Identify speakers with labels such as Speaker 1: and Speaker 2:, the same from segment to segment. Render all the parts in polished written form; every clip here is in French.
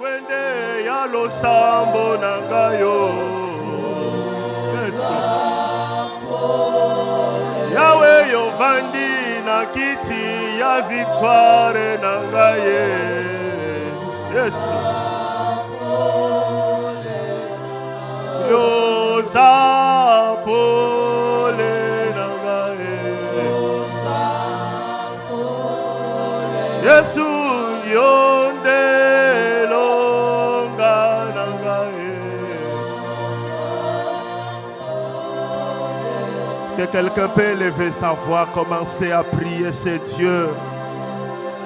Speaker 1: Wende ya losambo nangayo. Yahweh yovandi na kiti ya victoire nangaye. Yes. Yozapole nangaye. Yesu yonde longa nangaye. Est-ce que quelqu'un peut élever sa voix, commencer à prier ses dieux?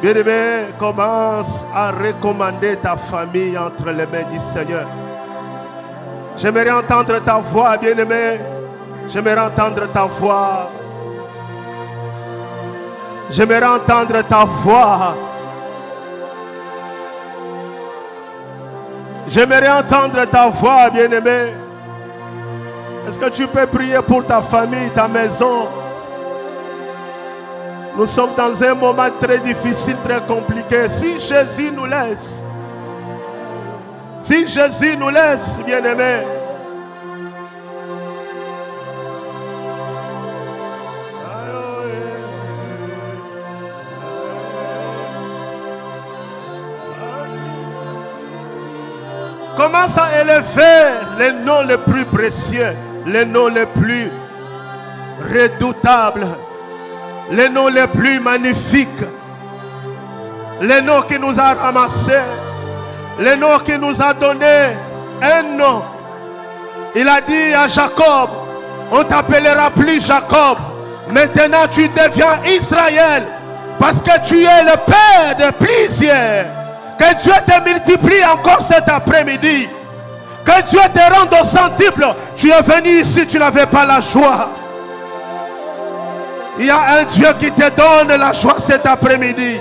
Speaker 1: Bien-aimé, commence à recommander ta famille entre les mains du Seigneur. J'aimerais entendre ta voix, bien-aimé. J'aimerais entendre ta voix. J'aimerais entendre ta voix. J'aimerais entendre ta voix, bien-aimé. Est-ce que tu peux prier pour ta famille, ta maison? Nous sommes dans un moment très difficile, très compliqué. Si Jésus nous laisse, bien-aimé, commence à élever les noms les plus précieux, les noms les plus redoutables, les noms les plus magnifiques, les noms qui nous a ramassés, les noms qui nous a donné un nom. Il a dit à Jacob, on t'appellera plus Jacob, maintenant tu deviens Israël, parce que tu es le père de plusieurs. Que Dieu te multiplie encore cet après-midi. Que Dieu te rende au centuple. Tu es venu ici, tu n'avais pas la joie. Il y a un Dieu qui te donne la joie cet après-midi.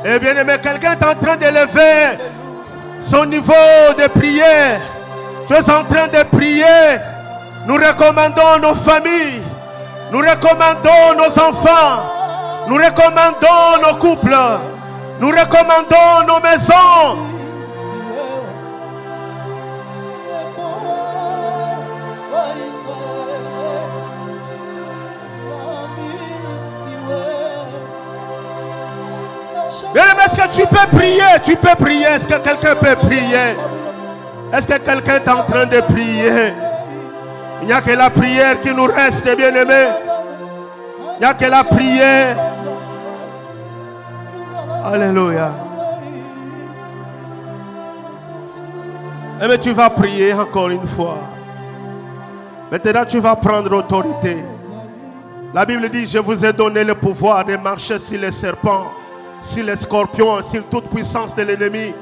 Speaker 1: Et bien aimé, quelqu'un est en train d'élever son niveau de prière. Tu es en train de prier. Nous recommandons nos familles. Nous recommandons nos enfants. Nous recommandons nos couples. Nous recommandons nos maisons. Bien, est-ce que tu peux prier? Tu peux prier. Est-ce que quelqu'un peut prier? Est-ce que quelqu'un est en train de prier? Il n'y a que la prière qui nous reste, bien aimé. Il n'y a que la prière. Alléluia. Mais tu vas prier encore une fois. Maintenant, tu vas prendre autorité. La Bible dit, je vous ai donné le pouvoir de marcher sur les serpents, sur les scorpions, sur toute puissance de l'ennemi.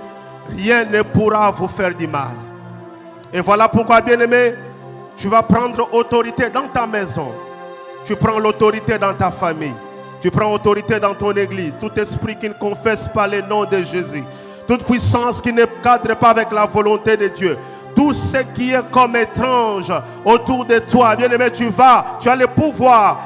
Speaker 1: Rien ne pourra vous faire du mal. Et voilà pourquoi, bien-aimé, tu vas prendre autorité dans ta maison. Tu prends l'autorité dans ta famille. Tu prends autorité dans ton église. Tout esprit qui ne confesse pas le nom de Jésus. Toute puissance qui ne cadre pas avec la volonté de Dieu. Tout ce qui est comme étrange autour de toi, bien-aimé, tu as le pouvoir.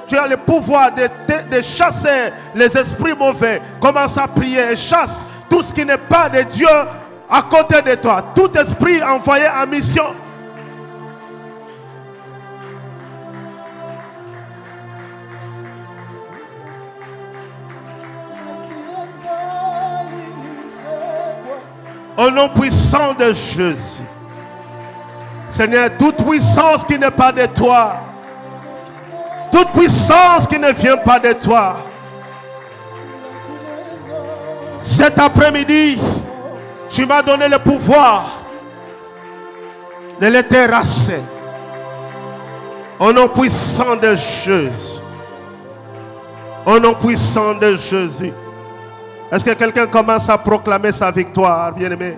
Speaker 1: Tu as le pouvoir de chasser les esprits mauvais. Commence à prier et chasse tout ce qui n'est pas de Dieu à côté de toi. Tout esprit envoyé en mission. Au nom puissant de Jésus. Seigneur, toute puissance qui n'est pas de toi, toute puissance qui ne vient pas de toi, cet après-midi, tu m'as donné le pouvoir de les terrasser. Au nom puissant de Jésus. Au nom puissant de Jésus. Est-ce que quelqu'un commence à proclamer sa victoire, bien-aimé?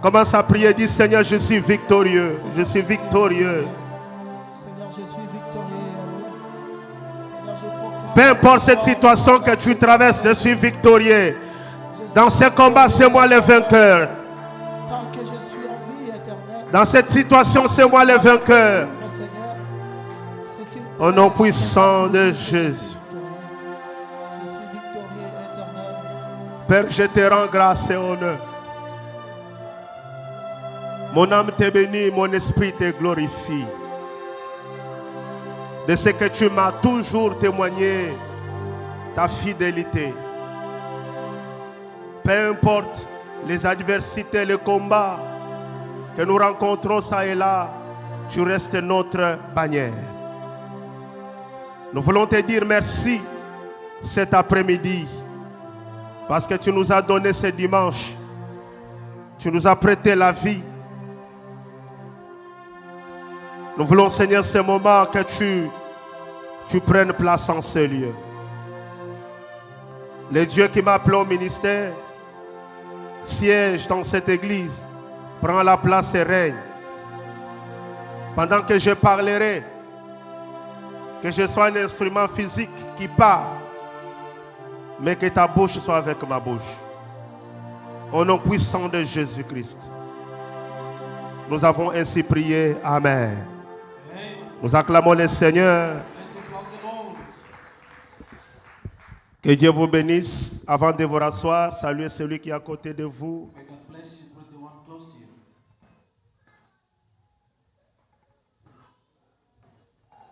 Speaker 1: Commence à prier, dis Seigneur, je suis victorieux. Je suis victorieux.
Speaker 2: Seigneur, je suis victorieux. Seigneur, je proclame.
Speaker 1: Peu importe cette situation que tu traverses, je suis victorieux. Dans ce combat, c'est moi le vainqueur.
Speaker 2: Tant que je suis en vie éternelle.
Speaker 1: Dans cette situation, c'est moi le vainqueur.
Speaker 2: Seigneur, c'est une
Speaker 1: Au nom puissant de Jésus.
Speaker 2: Je suis victorieux éternel.
Speaker 1: Père, je te rends grâce et honneur. Mon âme te bénit, mon esprit te glorifie. De ce que tu m'as toujours témoigné, ta fidélité. Peu importe les adversités, les combats que nous rencontrons ça et là, tu restes notre bannière. Nous voulons te dire merci cet après-midi parce que tu nous as donné ce dimanche. Tu nous as prêté la vie. Nous voulons, Seigneur, ce moment que tu prennes place en ce lieu. Le Dieu qui m'a appelé au ministère siège dans cette église, prend la place et règne. Pendant que je parlerai, que je sois un instrument physique qui parle, mais que ta bouche soit avec ma bouche. Au nom puissant de Jésus-Christ. Nous avons ainsi prié. Amen. Nous acclamons le Seigneur. Que Dieu vous bénisse. Avant de vous rasseoir, saluez celui qui est à côté de vous.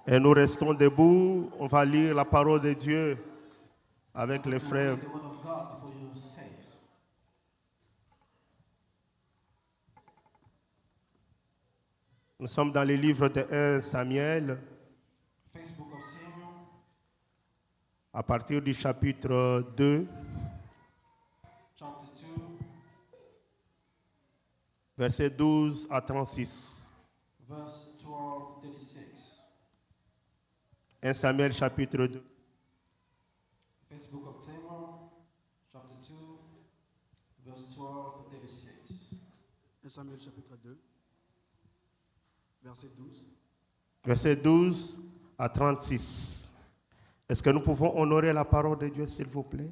Speaker 1: Et nous restons debout. On va lire la parole de Dieu avec les frères. Nous sommes dans le livre de 1 Samuel. À partir du chapitre 2. Verset 12 à 36. 1 Samuel chapitre 2.
Speaker 3: First book of Samuel, chapter 2, verse 12 to 36.
Speaker 4: 1 Samuel chapitre 2, verset 12.
Speaker 1: Verset 12 à 36. Est-ce que nous pouvons honorer la parole de Dieu, s'il vous plaît?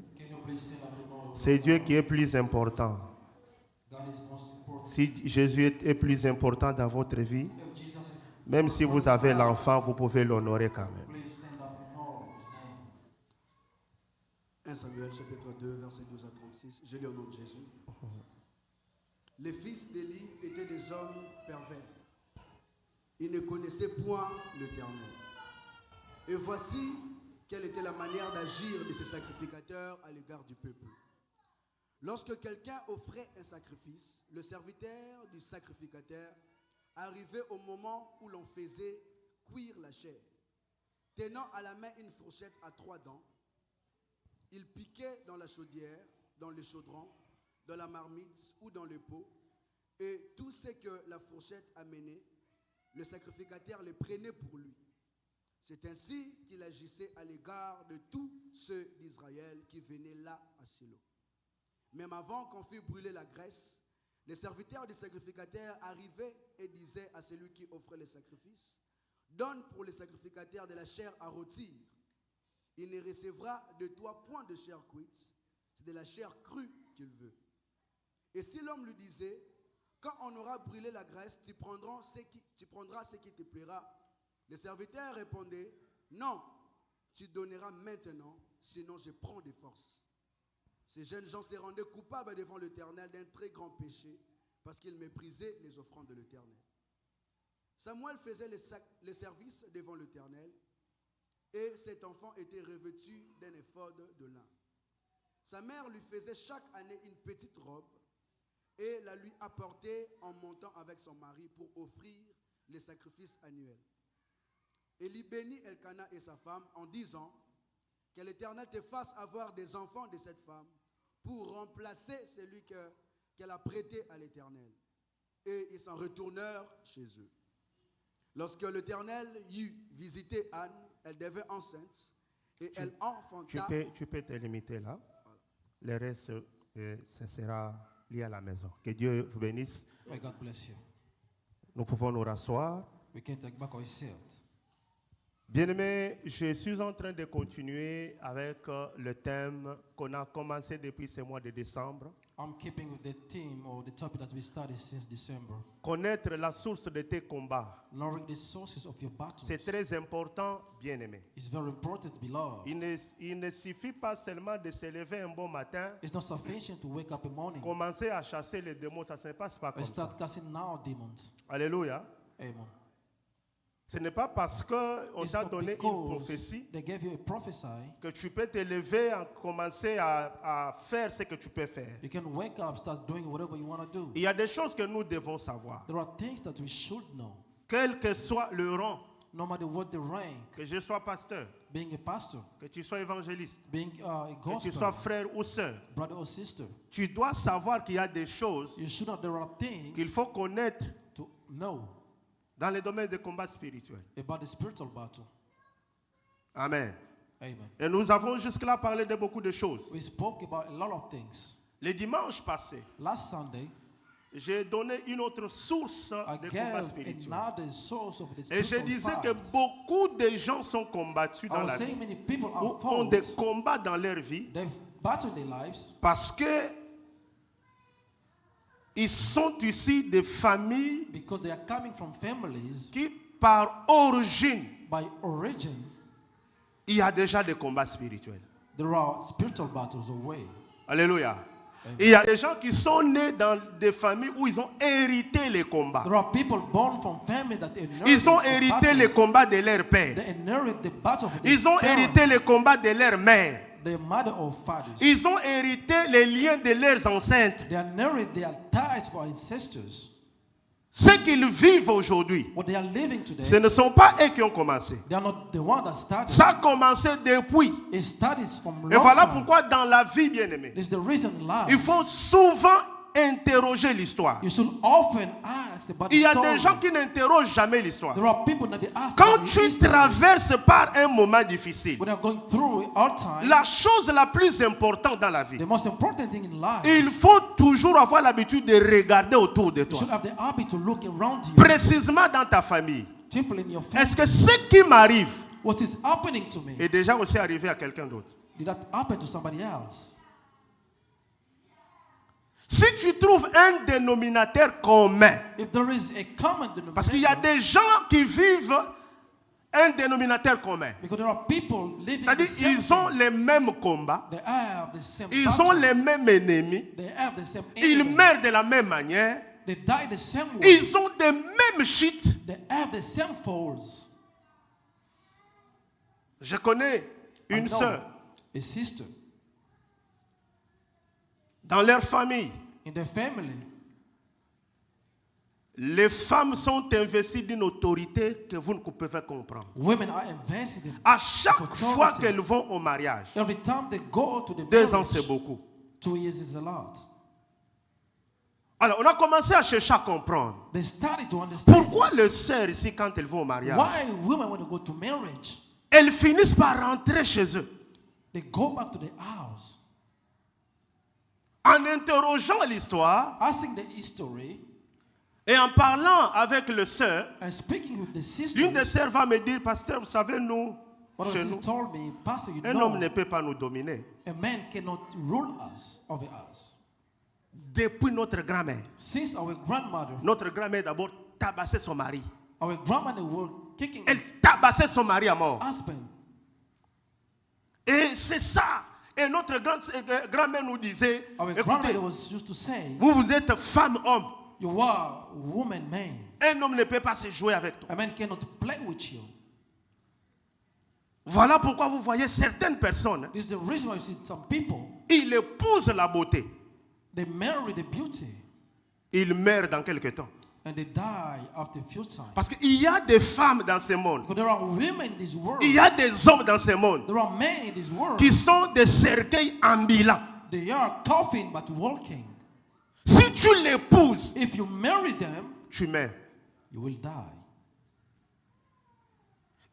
Speaker 1: C'est Dieu qui est plus important. Si Jésus est plus important dans votre vie, même si vous avez l'enfant, vous pouvez l'honorer quand même.
Speaker 4: 1 Samuel chapitre 2, verset 12 à 36. Je lis au nom de Jésus. Les fils d'Élie étaient des hommes pervers. Ils ne connaissaient point l'Éternel. Et voici quelle était la manière d'agir de ces sacrificateurs à l'égard du peuple. Lorsque quelqu'un offrait un sacrifice, le serviteur du sacrificateur arrivait au moment où l'on faisait cuire la chair. Tenant à la main une fourchette à 3 dents, il piquait dans la chaudière, dans le chaudron, dans la marmite ou dans le pot, et tout ce que la fourchette amenait, le sacrificateur les prenait pour lui. C'est ainsi qu'il agissait à l'égard de tous ceux d'Israël qui venaient là à Silo. Même avant qu'on fût brûler la graisse, les serviteurs du sacrificateur arrivaient et disaient à celui qui offrait le sacrifice: donne pour le sacrificateur de la chair à rôtir. Il ne recevra de toi point de chair cuite, c'est de la chair crue qu'il veut. Et si l'homme lui disait: quand on aura brûlé la graisse, tu prendras ce qui te plaira, le serviteur répondait: non, tu donneras maintenant, sinon je prends des forces. Ces jeunes gens se rendaient coupables devant l'Éternel d'un très grand péché parce qu'ils méprisaient les offrandes de l'Éternel. Samuel faisait les services devant l'Éternel et cet enfant était revêtu d'un éphod de lin. Sa mère lui faisait chaque année une petite robe et la lui apportait en montant avec son mari pour offrir les sacrifices annuels. Élie bénit Elkana et sa femme en disant: que l'Éternel te fasse avoir des enfants de cette femme pour remplacer celui qu'elle a prêté à l'Éternel. Et ils s'en retournèrent chez eux. Lorsque l'Éternel eut visité Anne, elle devint enceinte et elle enfanta.
Speaker 1: Tu peux te limiter là. Le reste, ce sera lié à la maison. Que Dieu vous bénisse.
Speaker 3: May God bless you.
Speaker 1: Nous pouvons nous rasseoir.
Speaker 3: We can take back our seat.
Speaker 1: Bien-aimés, je suis en train de continuer avec le thème qu'on a commencé depuis ce mois de décembre.
Speaker 3: I'm keeping with the theme or the topic that we started since December.
Speaker 1: Connaître la source de tes combats.
Speaker 3: Knowing the sources of your battles.
Speaker 1: C'est très important, bien-aimés.
Speaker 3: It's very important, beloved.
Speaker 1: Il ne suffit pas seulement de se lever un bon matin,
Speaker 3: It's not sufficient to wake up in the morning
Speaker 1: commencer à chasser les démons, ça ne se passe pas
Speaker 3: and
Speaker 1: comme ça.
Speaker 3: start casting out demons.
Speaker 1: Alléluia.
Speaker 3: Amen.
Speaker 1: Ce n'est pas parce qu'on
Speaker 3: It's
Speaker 1: t'a
Speaker 3: not
Speaker 1: donné une
Speaker 3: because
Speaker 1: prophétie
Speaker 3: they gave you a prophecy.
Speaker 1: que tu peux te lever et commencer à faire ce que tu peux faire.
Speaker 3: You can wake up, start doing whatever you want to do.
Speaker 1: Il y a des choses que nous devons savoir.
Speaker 3: There are things that we should know.
Speaker 1: Quel que soit le rang,
Speaker 3: No matter what the rank,
Speaker 1: que je sois pasteur,
Speaker 3: being a pastor,
Speaker 1: que tu sois évangéliste,
Speaker 3: being a
Speaker 1: que tu sois
Speaker 3: gospel
Speaker 1: frère ou sœur,
Speaker 3: brother or sister,
Speaker 1: tu dois savoir qu'il y a des choses
Speaker 3: you should know there are
Speaker 1: qu'il
Speaker 3: things
Speaker 1: faut connaître
Speaker 3: to know
Speaker 1: dans le domaine des combats spirituels.
Speaker 3: about the spiritual battle.
Speaker 1: Amen.
Speaker 3: Amen.
Speaker 1: Et nous avons jusque-là parlé de beaucoup de choses.
Speaker 3: We spoke about a lot of things.
Speaker 1: Le dimanche passé,
Speaker 3: Last Sunday,
Speaker 1: j'ai donné une autre source
Speaker 3: I
Speaker 1: de combats
Speaker 3: gave
Speaker 1: spirituels.
Speaker 3: another source of the
Speaker 1: Et je
Speaker 3: spiritual
Speaker 1: disais
Speaker 3: fight.
Speaker 1: que beaucoup de gens sont combattus
Speaker 3: I
Speaker 1: dans
Speaker 3: was
Speaker 1: la vie,
Speaker 3: saying many people
Speaker 1: ou
Speaker 3: are
Speaker 1: ont des
Speaker 3: fought.
Speaker 1: combats dans leur vie
Speaker 3: They've battled their lives
Speaker 1: parce que ils sont issus de familles
Speaker 3: because they are coming from families
Speaker 1: qui, par origine,
Speaker 3: by origin.
Speaker 1: il y a déjà des combats spirituels.
Speaker 3: There are spiritual battles away.
Speaker 1: Alléluia.
Speaker 3: Amen.
Speaker 1: Il y a des gens qui sont nés dans des familles où ils ont hérité les combats.
Speaker 3: There are people born from families that inherit
Speaker 1: Ils ont
Speaker 3: the
Speaker 1: hérité les
Speaker 3: battles.
Speaker 1: combats de leur père.
Speaker 3: They inherit the battle of their
Speaker 1: Ils ont hérité
Speaker 3: parents,
Speaker 1: les combats de leur mère.
Speaker 3: their mother or fathers.
Speaker 1: Ils ont hérité les liens de leurs ancêtres.
Speaker 3: They inherit their ties for ancestors.
Speaker 1: Ce qu'ils vivent aujourd'hui,
Speaker 3: What they are living today,
Speaker 1: ce ne sont pas eux qui ont commencé.
Speaker 3: they are not the one that started.
Speaker 1: Ça a commencé depuis.
Speaker 3: It started from
Speaker 1: Et
Speaker 3: long
Speaker 1: voilà
Speaker 3: time.
Speaker 1: pourquoi dans la vie, bien-aimée,
Speaker 3: This is the reason life.
Speaker 1: il faut souvent interroger l'histoire.
Speaker 3: You should often ask about the
Speaker 1: Il y a
Speaker 3: story.
Speaker 1: des gens qui n'interrogent jamais l'histoire.
Speaker 3: There are people that they ask
Speaker 1: Quand
Speaker 3: about the
Speaker 1: tu
Speaker 3: history.
Speaker 1: traverses par un moment difficile,
Speaker 3: When they are going through our time,
Speaker 1: la chose la plus importante dans la vie,
Speaker 3: the most important thing in life,
Speaker 1: il faut toujours avoir l'habitude de regarder autour de
Speaker 3: you
Speaker 1: toi.
Speaker 3: should have the habit to look around you,
Speaker 1: Précisément dans ta famille.
Speaker 3: chiefly in your family.
Speaker 1: Est-ce que ce qui m'arrive
Speaker 3: What is happening to me?
Speaker 1: est déjà aussi arrivé à quelqu'un d'autre?
Speaker 3: Did that happen to somebody else?
Speaker 1: Si tu trouves un dénominateur commun,
Speaker 3: If there is a common
Speaker 1: parce qu'il y a
Speaker 3: denominator,
Speaker 1: des gens qui vivent un dénominateur commun,
Speaker 3: because there are people living
Speaker 1: c'est-à-dire
Speaker 3: the same
Speaker 1: ils ont
Speaker 3: thing.
Speaker 1: les mêmes combats,
Speaker 3: They have the same
Speaker 1: ils
Speaker 3: battle.
Speaker 1: ont les mêmes ennemis,
Speaker 3: They have the same
Speaker 1: ils
Speaker 3: enemy.
Speaker 1: meurent de la même manière,
Speaker 3: They die the same way.
Speaker 1: ils ont des mêmes chutes.
Speaker 3: They have the same falls.
Speaker 1: Je connais
Speaker 3: I
Speaker 1: une
Speaker 3: know
Speaker 1: sœur
Speaker 3: a sister
Speaker 1: dans leur famille.
Speaker 3: in the family.
Speaker 1: Les femmes sont investies d'une autorité que vous ne pouvez pas comprendre.
Speaker 3: Women are invested in
Speaker 1: À chaque
Speaker 3: authority.
Speaker 1: fois qu'elles vont au mariage,
Speaker 3: Every time they go to the
Speaker 1: 2 ans c'est
Speaker 3: marriage,
Speaker 1: beaucoup.
Speaker 3: 2 years is a lot.
Speaker 1: Alors on a commencé à chercher à comprendre.
Speaker 3: They started to understand
Speaker 1: Pourquoi les sœurs ici, quand elles vont au mariage,
Speaker 3: why women, when they go to marriage,
Speaker 1: elles finissent par rentrer chez eux.
Speaker 3: they go back to the house.
Speaker 1: En interrogeant l'histoire
Speaker 3: Asking the history
Speaker 1: et en parlant avec le sœur,
Speaker 3: and speaking with the sister.
Speaker 1: l'une des sœurs va me dire, pasteur, vous savez, nous,
Speaker 3: One of
Speaker 1: chez
Speaker 3: the
Speaker 1: nous,
Speaker 3: sisters told me, Pastor, you
Speaker 1: un
Speaker 3: know,
Speaker 1: homme ne peut pas nous dominer.
Speaker 3: a man cannot rule us over us.
Speaker 1: Depuis notre grand-mère.
Speaker 3: Since our grandmother,
Speaker 1: Notre grand-mère d'abord tabassait son mari.
Speaker 3: our grandmother were kicking
Speaker 1: Elle
Speaker 3: his
Speaker 1: tabassait son mari à mort.
Speaker 3: husband.
Speaker 1: Et c'est ça. Et notre grand-mère nous disait,
Speaker 3: Our
Speaker 1: écoutez,
Speaker 3: grandmother was used to say,
Speaker 1: vous êtes femme-homme.
Speaker 3: you are woman, man.
Speaker 1: Un homme ne peut pas se jouer avec toi.
Speaker 3: A man cannot play with you.
Speaker 1: Voilà pourquoi vous voyez certaines personnes,
Speaker 3: This is the reason why you see some people,
Speaker 1: ils épousent la beauté.
Speaker 3: they marry the beauty
Speaker 1: Ils meurent dans quelques temps.
Speaker 3: and they die after a few times.
Speaker 1: Parce qu'il y a des femmes dans ce monde.
Speaker 3: Because there are women in this world,
Speaker 1: Il y a des hommes dans ce monde
Speaker 3: there are men in this world,
Speaker 1: qui sont des cercueils ambulants.
Speaker 3: they are coughing but walking.
Speaker 1: Si tu l'épouses,
Speaker 3: If you marry them,
Speaker 1: tu meurs.
Speaker 3: you will die.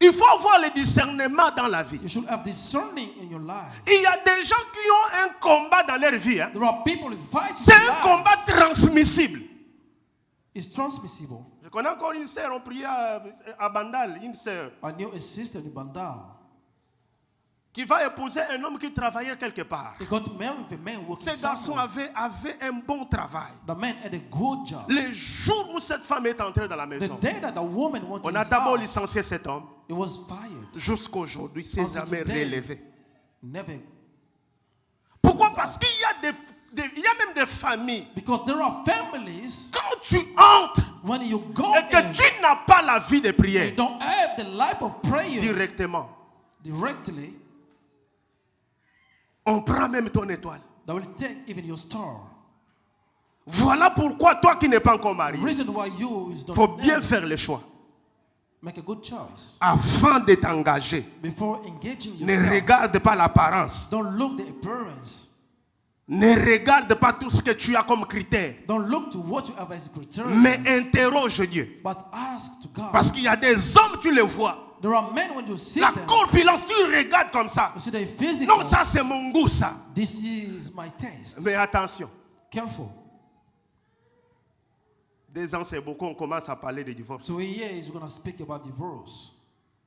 Speaker 1: Il faut avoir le discernement dans la vie.
Speaker 3: You should have discerning in your life.
Speaker 1: Il y a des gens qui ont un combat dans leur vie. Hein.
Speaker 3: There are people who fight.
Speaker 1: C'est un combat transmissible.
Speaker 3: It's transmissible.
Speaker 1: Je connais encore une sœur, on priait à Bandal, une sœur,
Speaker 3: I knew a sister in Bandar.
Speaker 1: qui va épouser un homme qui travaillait quelque part.
Speaker 3: He got married with a man working
Speaker 1: Ce garçon
Speaker 3: somewhere.
Speaker 1: avait un bon travail.
Speaker 3: The man had a good job.
Speaker 1: Le jour où cette femme est entrée dans la
Speaker 3: The
Speaker 1: maison,
Speaker 3: day that the woman went to
Speaker 1: on a
Speaker 3: his
Speaker 1: d'abord
Speaker 3: house,
Speaker 1: licencié cet homme.
Speaker 3: he was fired.
Speaker 1: Jusqu'aujourd'hui, c'est
Speaker 3: Until
Speaker 1: jamais
Speaker 3: today.
Speaker 1: relevé.
Speaker 3: Never.
Speaker 1: Pourquoi? Parce qu'il y a il y a même des familles.
Speaker 3: Because there are families,
Speaker 1: Quand tu entres
Speaker 3: when you go
Speaker 1: et que
Speaker 3: in,
Speaker 1: tu n'as pas la vie de
Speaker 3: you
Speaker 1: prière
Speaker 3: don't have the life of prayer
Speaker 1: directement,
Speaker 3: directly,
Speaker 1: on prend même ton étoile.
Speaker 3: that will take even your star.
Speaker 1: Voilà pourquoi toi qui n'es pas encore marié,
Speaker 3: Reason why you is
Speaker 1: il faut bien
Speaker 3: not
Speaker 1: faire le choix.
Speaker 3: make a good choice
Speaker 1: Avant de t'engager,
Speaker 3: before engaging
Speaker 1: ne
Speaker 3: yourself.
Speaker 1: regarde pas l'apparence.
Speaker 3: Don't look the appearance.
Speaker 1: Ne regarde pas tout ce que tu as comme critère.
Speaker 3: Don't look to what you have as a criterion.
Speaker 1: Mais interroge Dieu.
Speaker 3: But ask to God.
Speaker 1: Parce qu'il y a des hommes, tu les vois.
Speaker 3: There are men when you see
Speaker 1: La
Speaker 3: them,
Speaker 1: corpulence, tu regardes comme ça.
Speaker 3: you see they physical.
Speaker 1: Non, ça c'est mon goût, ça.
Speaker 3: This is my taste.
Speaker 1: Mais attention.
Speaker 3: Careful.
Speaker 1: 2 ans, c'est beaucoup, on commence à parler de divorce.
Speaker 3: So here is going to speak about divorce.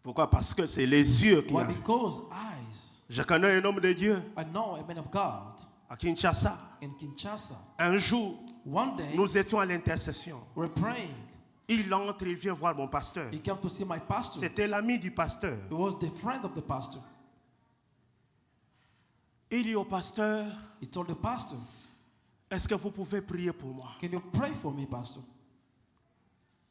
Speaker 1: Pourquoi? Parce que c'est les yeux qui
Speaker 3: Why?
Speaker 1: arrivent.
Speaker 3: Because eyes.
Speaker 1: Je connais un homme de Dieu
Speaker 3: I know a man of God
Speaker 1: à Kinshasa.
Speaker 3: in Kinshasa.
Speaker 1: Un jour,
Speaker 3: One day,
Speaker 1: nous étions à l'intercession.
Speaker 3: we're praying.
Speaker 1: Il entre, il vient voir mon pasteur.
Speaker 3: He came to see my pastor.
Speaker 1: C'était l'ami du pasteur.
Speaker 3: He was the friend of the pastor.
Speaker 1: Il dit au pasteur,
Speaker 3: He told the pastor,
Speaker 1: est-ce que vous pouvez prier pour moi?
Speaker 3: can you pray for me, pastor?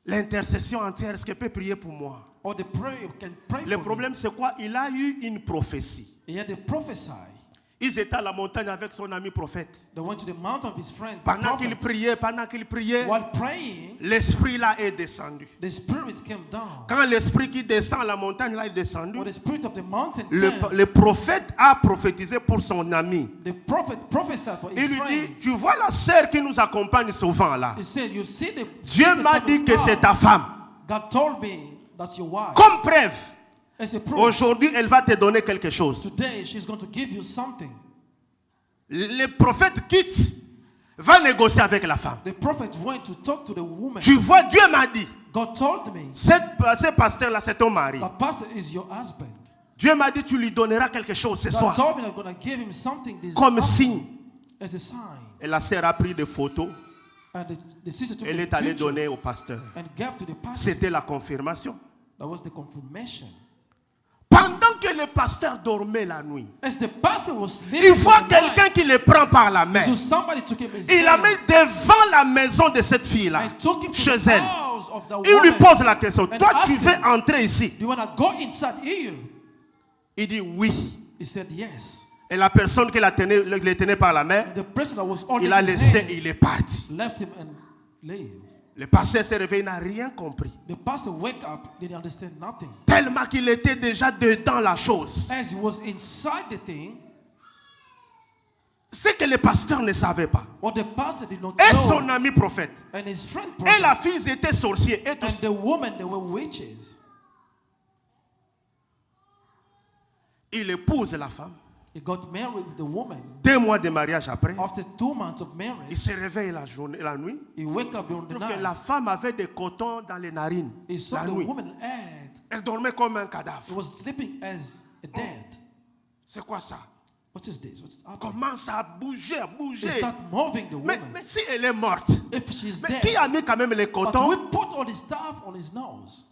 Speaker 1: L'intercession entière, est-ce qu'elle peut prier pour moi?
Speaker 3: Or the prayer can pray
Speaker 1: Le
Speaker 3: for
Speaker 1: problème, c'est quoi? Il a eu une prophétie.
Speaker 3: me. He had to prophesy.
Speaker 1: Ils étaient à la montagne avec son ami prophète.
Speaker 3: They went to the mountain of his friend. the
Speaker 1: Pendant qu'il
Speaker 3: prophet.
Speaker 1: priait,
Speaker 3: While praying,
Speaker 1: l'esprit là est descendu.
Speaker 3: the spirit came down.
Speaker 1: Quand l'esprit qui descend à la montagne là est descendu,
Speaker 3: When the spirit of the mountain
Speaker 1: le
Speaker 3: came,
Speaker 1: prophète a prophétisé pour son ami.
Speaker 3: the prophet prophesied for
Speaker 1: Il
Speaker 3: his
Speaker 1: lui
Speaker 3: friend.
Speaker 1: dit, tu vois la sœur qui nous accompagne souvent là.
Speaker 3: He said, you see the
Speaker 1: Dieu
Speaker 3: the
Speaker 1: m'a
Speaker 3: people
Speaker 1: dit
Speaker 3: of
Speaker 1: que
Speaker 3: God.
Speaker 1: c'est ta femme.
Speaker 3: God told me that's your wife.
Speaker 1: Comme preuve,
Speaker 3: As a proof,
Speaker 1: aujourd'hui elle va te donner quelque chose.
Speaker 3: today she's going to give you something.
Speaker 1: Le prophète quitte, va négocier avec la femme.
Speaker 3: The prophet went to talk to the woman.
Speaker 1: Tu vois, Dieu m'a dit,
Speaker 3: God told me,
Speaker 1: ce pasteur-là, c'est ton mari.
Speaker 3: the pastor is your husband.
Speaker 1: Dieu m'a dit, tu lui donneras quelque chose ce
Speaker 3: God
Speaker 1: soir.
Speaker 3: told me I'm going to give him something this
Speaker 1: Comme
Speaker 3: afternoon
Speaker 1: signe.
Speaker 3: as a sign.
Speaker 1: Et la sœur a pris des photos.
Speaker 3: And the sister took
Speaker 1: Elle
Speaker 3: the
Speaker 1: est allée
Speaker 3: picture
Speaker 1: donner au pasteur.
Speaker 3: and gave to the pastor.
Speaker 1: C'était la confirmation.
Speaker 3: That was the confirmation.
Speaker 1: Pendant que le pasteur dormait la nuit,
Speaker 3: As the pastor was sleeping,
Speaker 1: il voit
Speaker 3: in the night,
Speaker 1: quelqu'un qui le prend par la main.
Speaker 3: so somebody took him his
Speaker 1: Il l'a
Speaker 3: hand
Speaker 1: mis devant la maison de cette fille-là,
Speaker 3: and took him to
Speaker 1: chez
Speaker 3: the
Speaker 1: elle.
Speaker 3: house of the
Speaker 1: Il lui
Speaker 3: woman.
Speaker 1: pose la question,
Speaker 3: And
Speaker 1: toi tu
Speaker 3: asked
Speaker 1: veux
Speaker 3: him,
Speaker 1: entrer ici?
Speaker 3: Do you want to go inside here?
Speaker 1: Il dit oui.
Speaker 3: He said yes.
Speaker 1: Et la personne qui le tenait par la main,
Speaker 3: And the person that was holding
Speaker 1: il a
Speaker 3: his
Speaker 1: laissé,
Speaker 3: hand
Speaker 1: il est parti.
Speaker 3: left him and leave.
Speaker 1: Le pasteur s'est réveillé, il n'a rien compris.
Speaker 3: The pastor wake up, didn't understand nothing.
Speaker 1: Tellement qu'il était déjà dedans la chose.
Speaker 3: As he was inside the thing,
Speaker 1: C'est que le pasteur ne savait pas.
Speaker 3: what the pastor did not
Speaker 1: Et
Speaker 3: know,
Speaker 1: son ami prophète.
Speaker 3: and his friend
Speaker 1: Et la
Speaker 3: prophet,
Speaker 1: fille était sorcière. Et tout
Speaker 3: and
Speaker 1: ça.
Speaker 3: the woman, they were witches.
Speaker 1: Il épouse la femme.
Speaker 3: He got married with the woman.
Speaker 1: 2 mois de mariage après,
Speaker 3: After 2 months of
Speaker 1: il
Speaker 3: marriage,
Speaker 1: se réveille la nuit.
Speaker 3: he wake up during
Speaker 1: Il
Speaker 3: the
Speaker 1: trouve que
Speaker 3: night.
Speaker 1: la femme avait des cotons dans les narines.
Speaker 3: He saw
Speaker 1: La
Speaker 3: the
Speaker 1: nuit.
Speaker 3: woman had.
Speaker 1: Elle dormait comme un
Speaker 3: He
Speaker 1: cadavre.
Speaker 3: was sleeping as a dead.
Speaker 1: C'est quoi ça?
Speaker 3: What is this? What's happening?
Speaker 1: Commence à bouger, à
Speaker 3: He
Speaker 1: bouger.
Speaker 3: start moving the
Speaker 1: Mais
Speaker 3: woman.
Speaker 1: si elle est morte,
Speaker 3: If she's
Speaker 1: mais qui
Speaker 3: dead,
Speaker 1: a mis quand même les
Speaker 3: but
Speaker 1: cotons?
Speaker 3: we put all the stuff on his nose.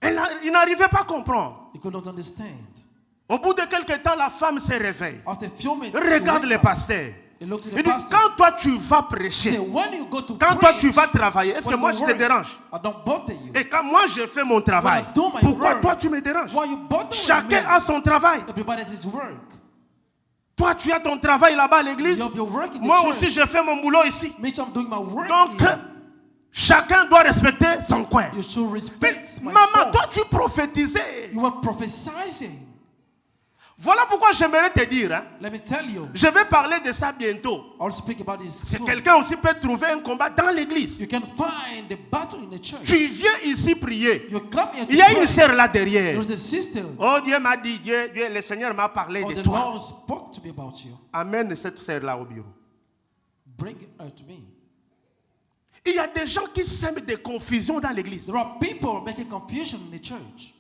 Speaker 1: Il n'arrivait pas à comprendre.
Speaker 3: He could not understand.
Speaker 1: Au bout de quelques temps, la femme se réveille.
Speaker 3: After a few minutes,
Speaker 1: Regarde
Speaker 3: he
Speaker 1: le
Speaker 3: wake up.
Speaker 1: pasteur.
Speaker 3: He looked to the
Speaker 1: Il dit,
Speaker 3: pastor.
Speaker 1: quand toi tu vas
Speaker 3: Say,
Speaker 1: prêcher,
Speaker 3: when you go to
Speaker 1: quand toi
Speaker 3: preach,
Speaker 1: tu vas travailler, est-ce que
Speaker 3: when
Speaker 1: moi
Speaker 3: you
Speaker 1: je te
Speaker 3: work,
Speaker 1: dérange?
Speaker 3: I don't bother you.
Speaker 1: Et quand moi je fais mon travail,
Speaker 3: When I do my
Speaker 1: pourquoi
Speaker 3: work,
Speaker 1: toi tu me déranges?
Speaker 3: Why you bother
Speaker 1: Chacun
Speaker 3: with me?
Speaker 1: a son travail.
Speaker 3: Everybody has his work.
Speaker 1: Toi tu as ton travail là-bas à l'église.
Speaker 3: You have your work in the
Speaker 1: Moi
Speaker 3: church.
Speaker 1: aussi je fais mon boulot ici.
Speaker 3: Me too, I'm doing my work
Speaker 1: Donc
Speaker 3: here.
Speaker 1: chacun doit respecter son coin.
Speaker 3: You should
Speaker 1: Mais
Speaker 3: respect my
Speaker 1: maman,
Speaker 3: sport.
Speaker 1: toi tu prophétisais.
Speaker 3: You are prophesying.
Speaker 1: Voilà pourquoi j'aimerais te dire, hein,
Speaker 3: Let me tell you,
Speaker 1: je vais parler de ça bientôt.
Speaker 3: I'll speak about this
Speaker 1: C'est
Speaker 3: soon.
Speaker 1: quelqu'un aussi peut trouver un combat dans l'église.
Speaker 3: You can find the battle in the church.
Speaker 1: Tu viens ici prier.
Speaker 3: You come here to
Speaker 1: Il y a
Speaker 3: pray.
Speaker 1: une sœur là derrière.
Speaker 3: There's a sister.
Speaker 1: Oh, Dieu m'a dit, Dieu, le Seigneur m'a parlé
Speaker 3: Oh,
Speaker 1: de
Speaker 3: the
Speaker 1: toi.
Speaker 3: Lord spoke to me about you.
Speaker 1: Amène cette sœur là au bureau.
Speaker 3: Bring her to me.
Speaker 1: Il y a des gens qui sèment des confusions dans l'église.
Speaker 3: There are people making confusion in the church.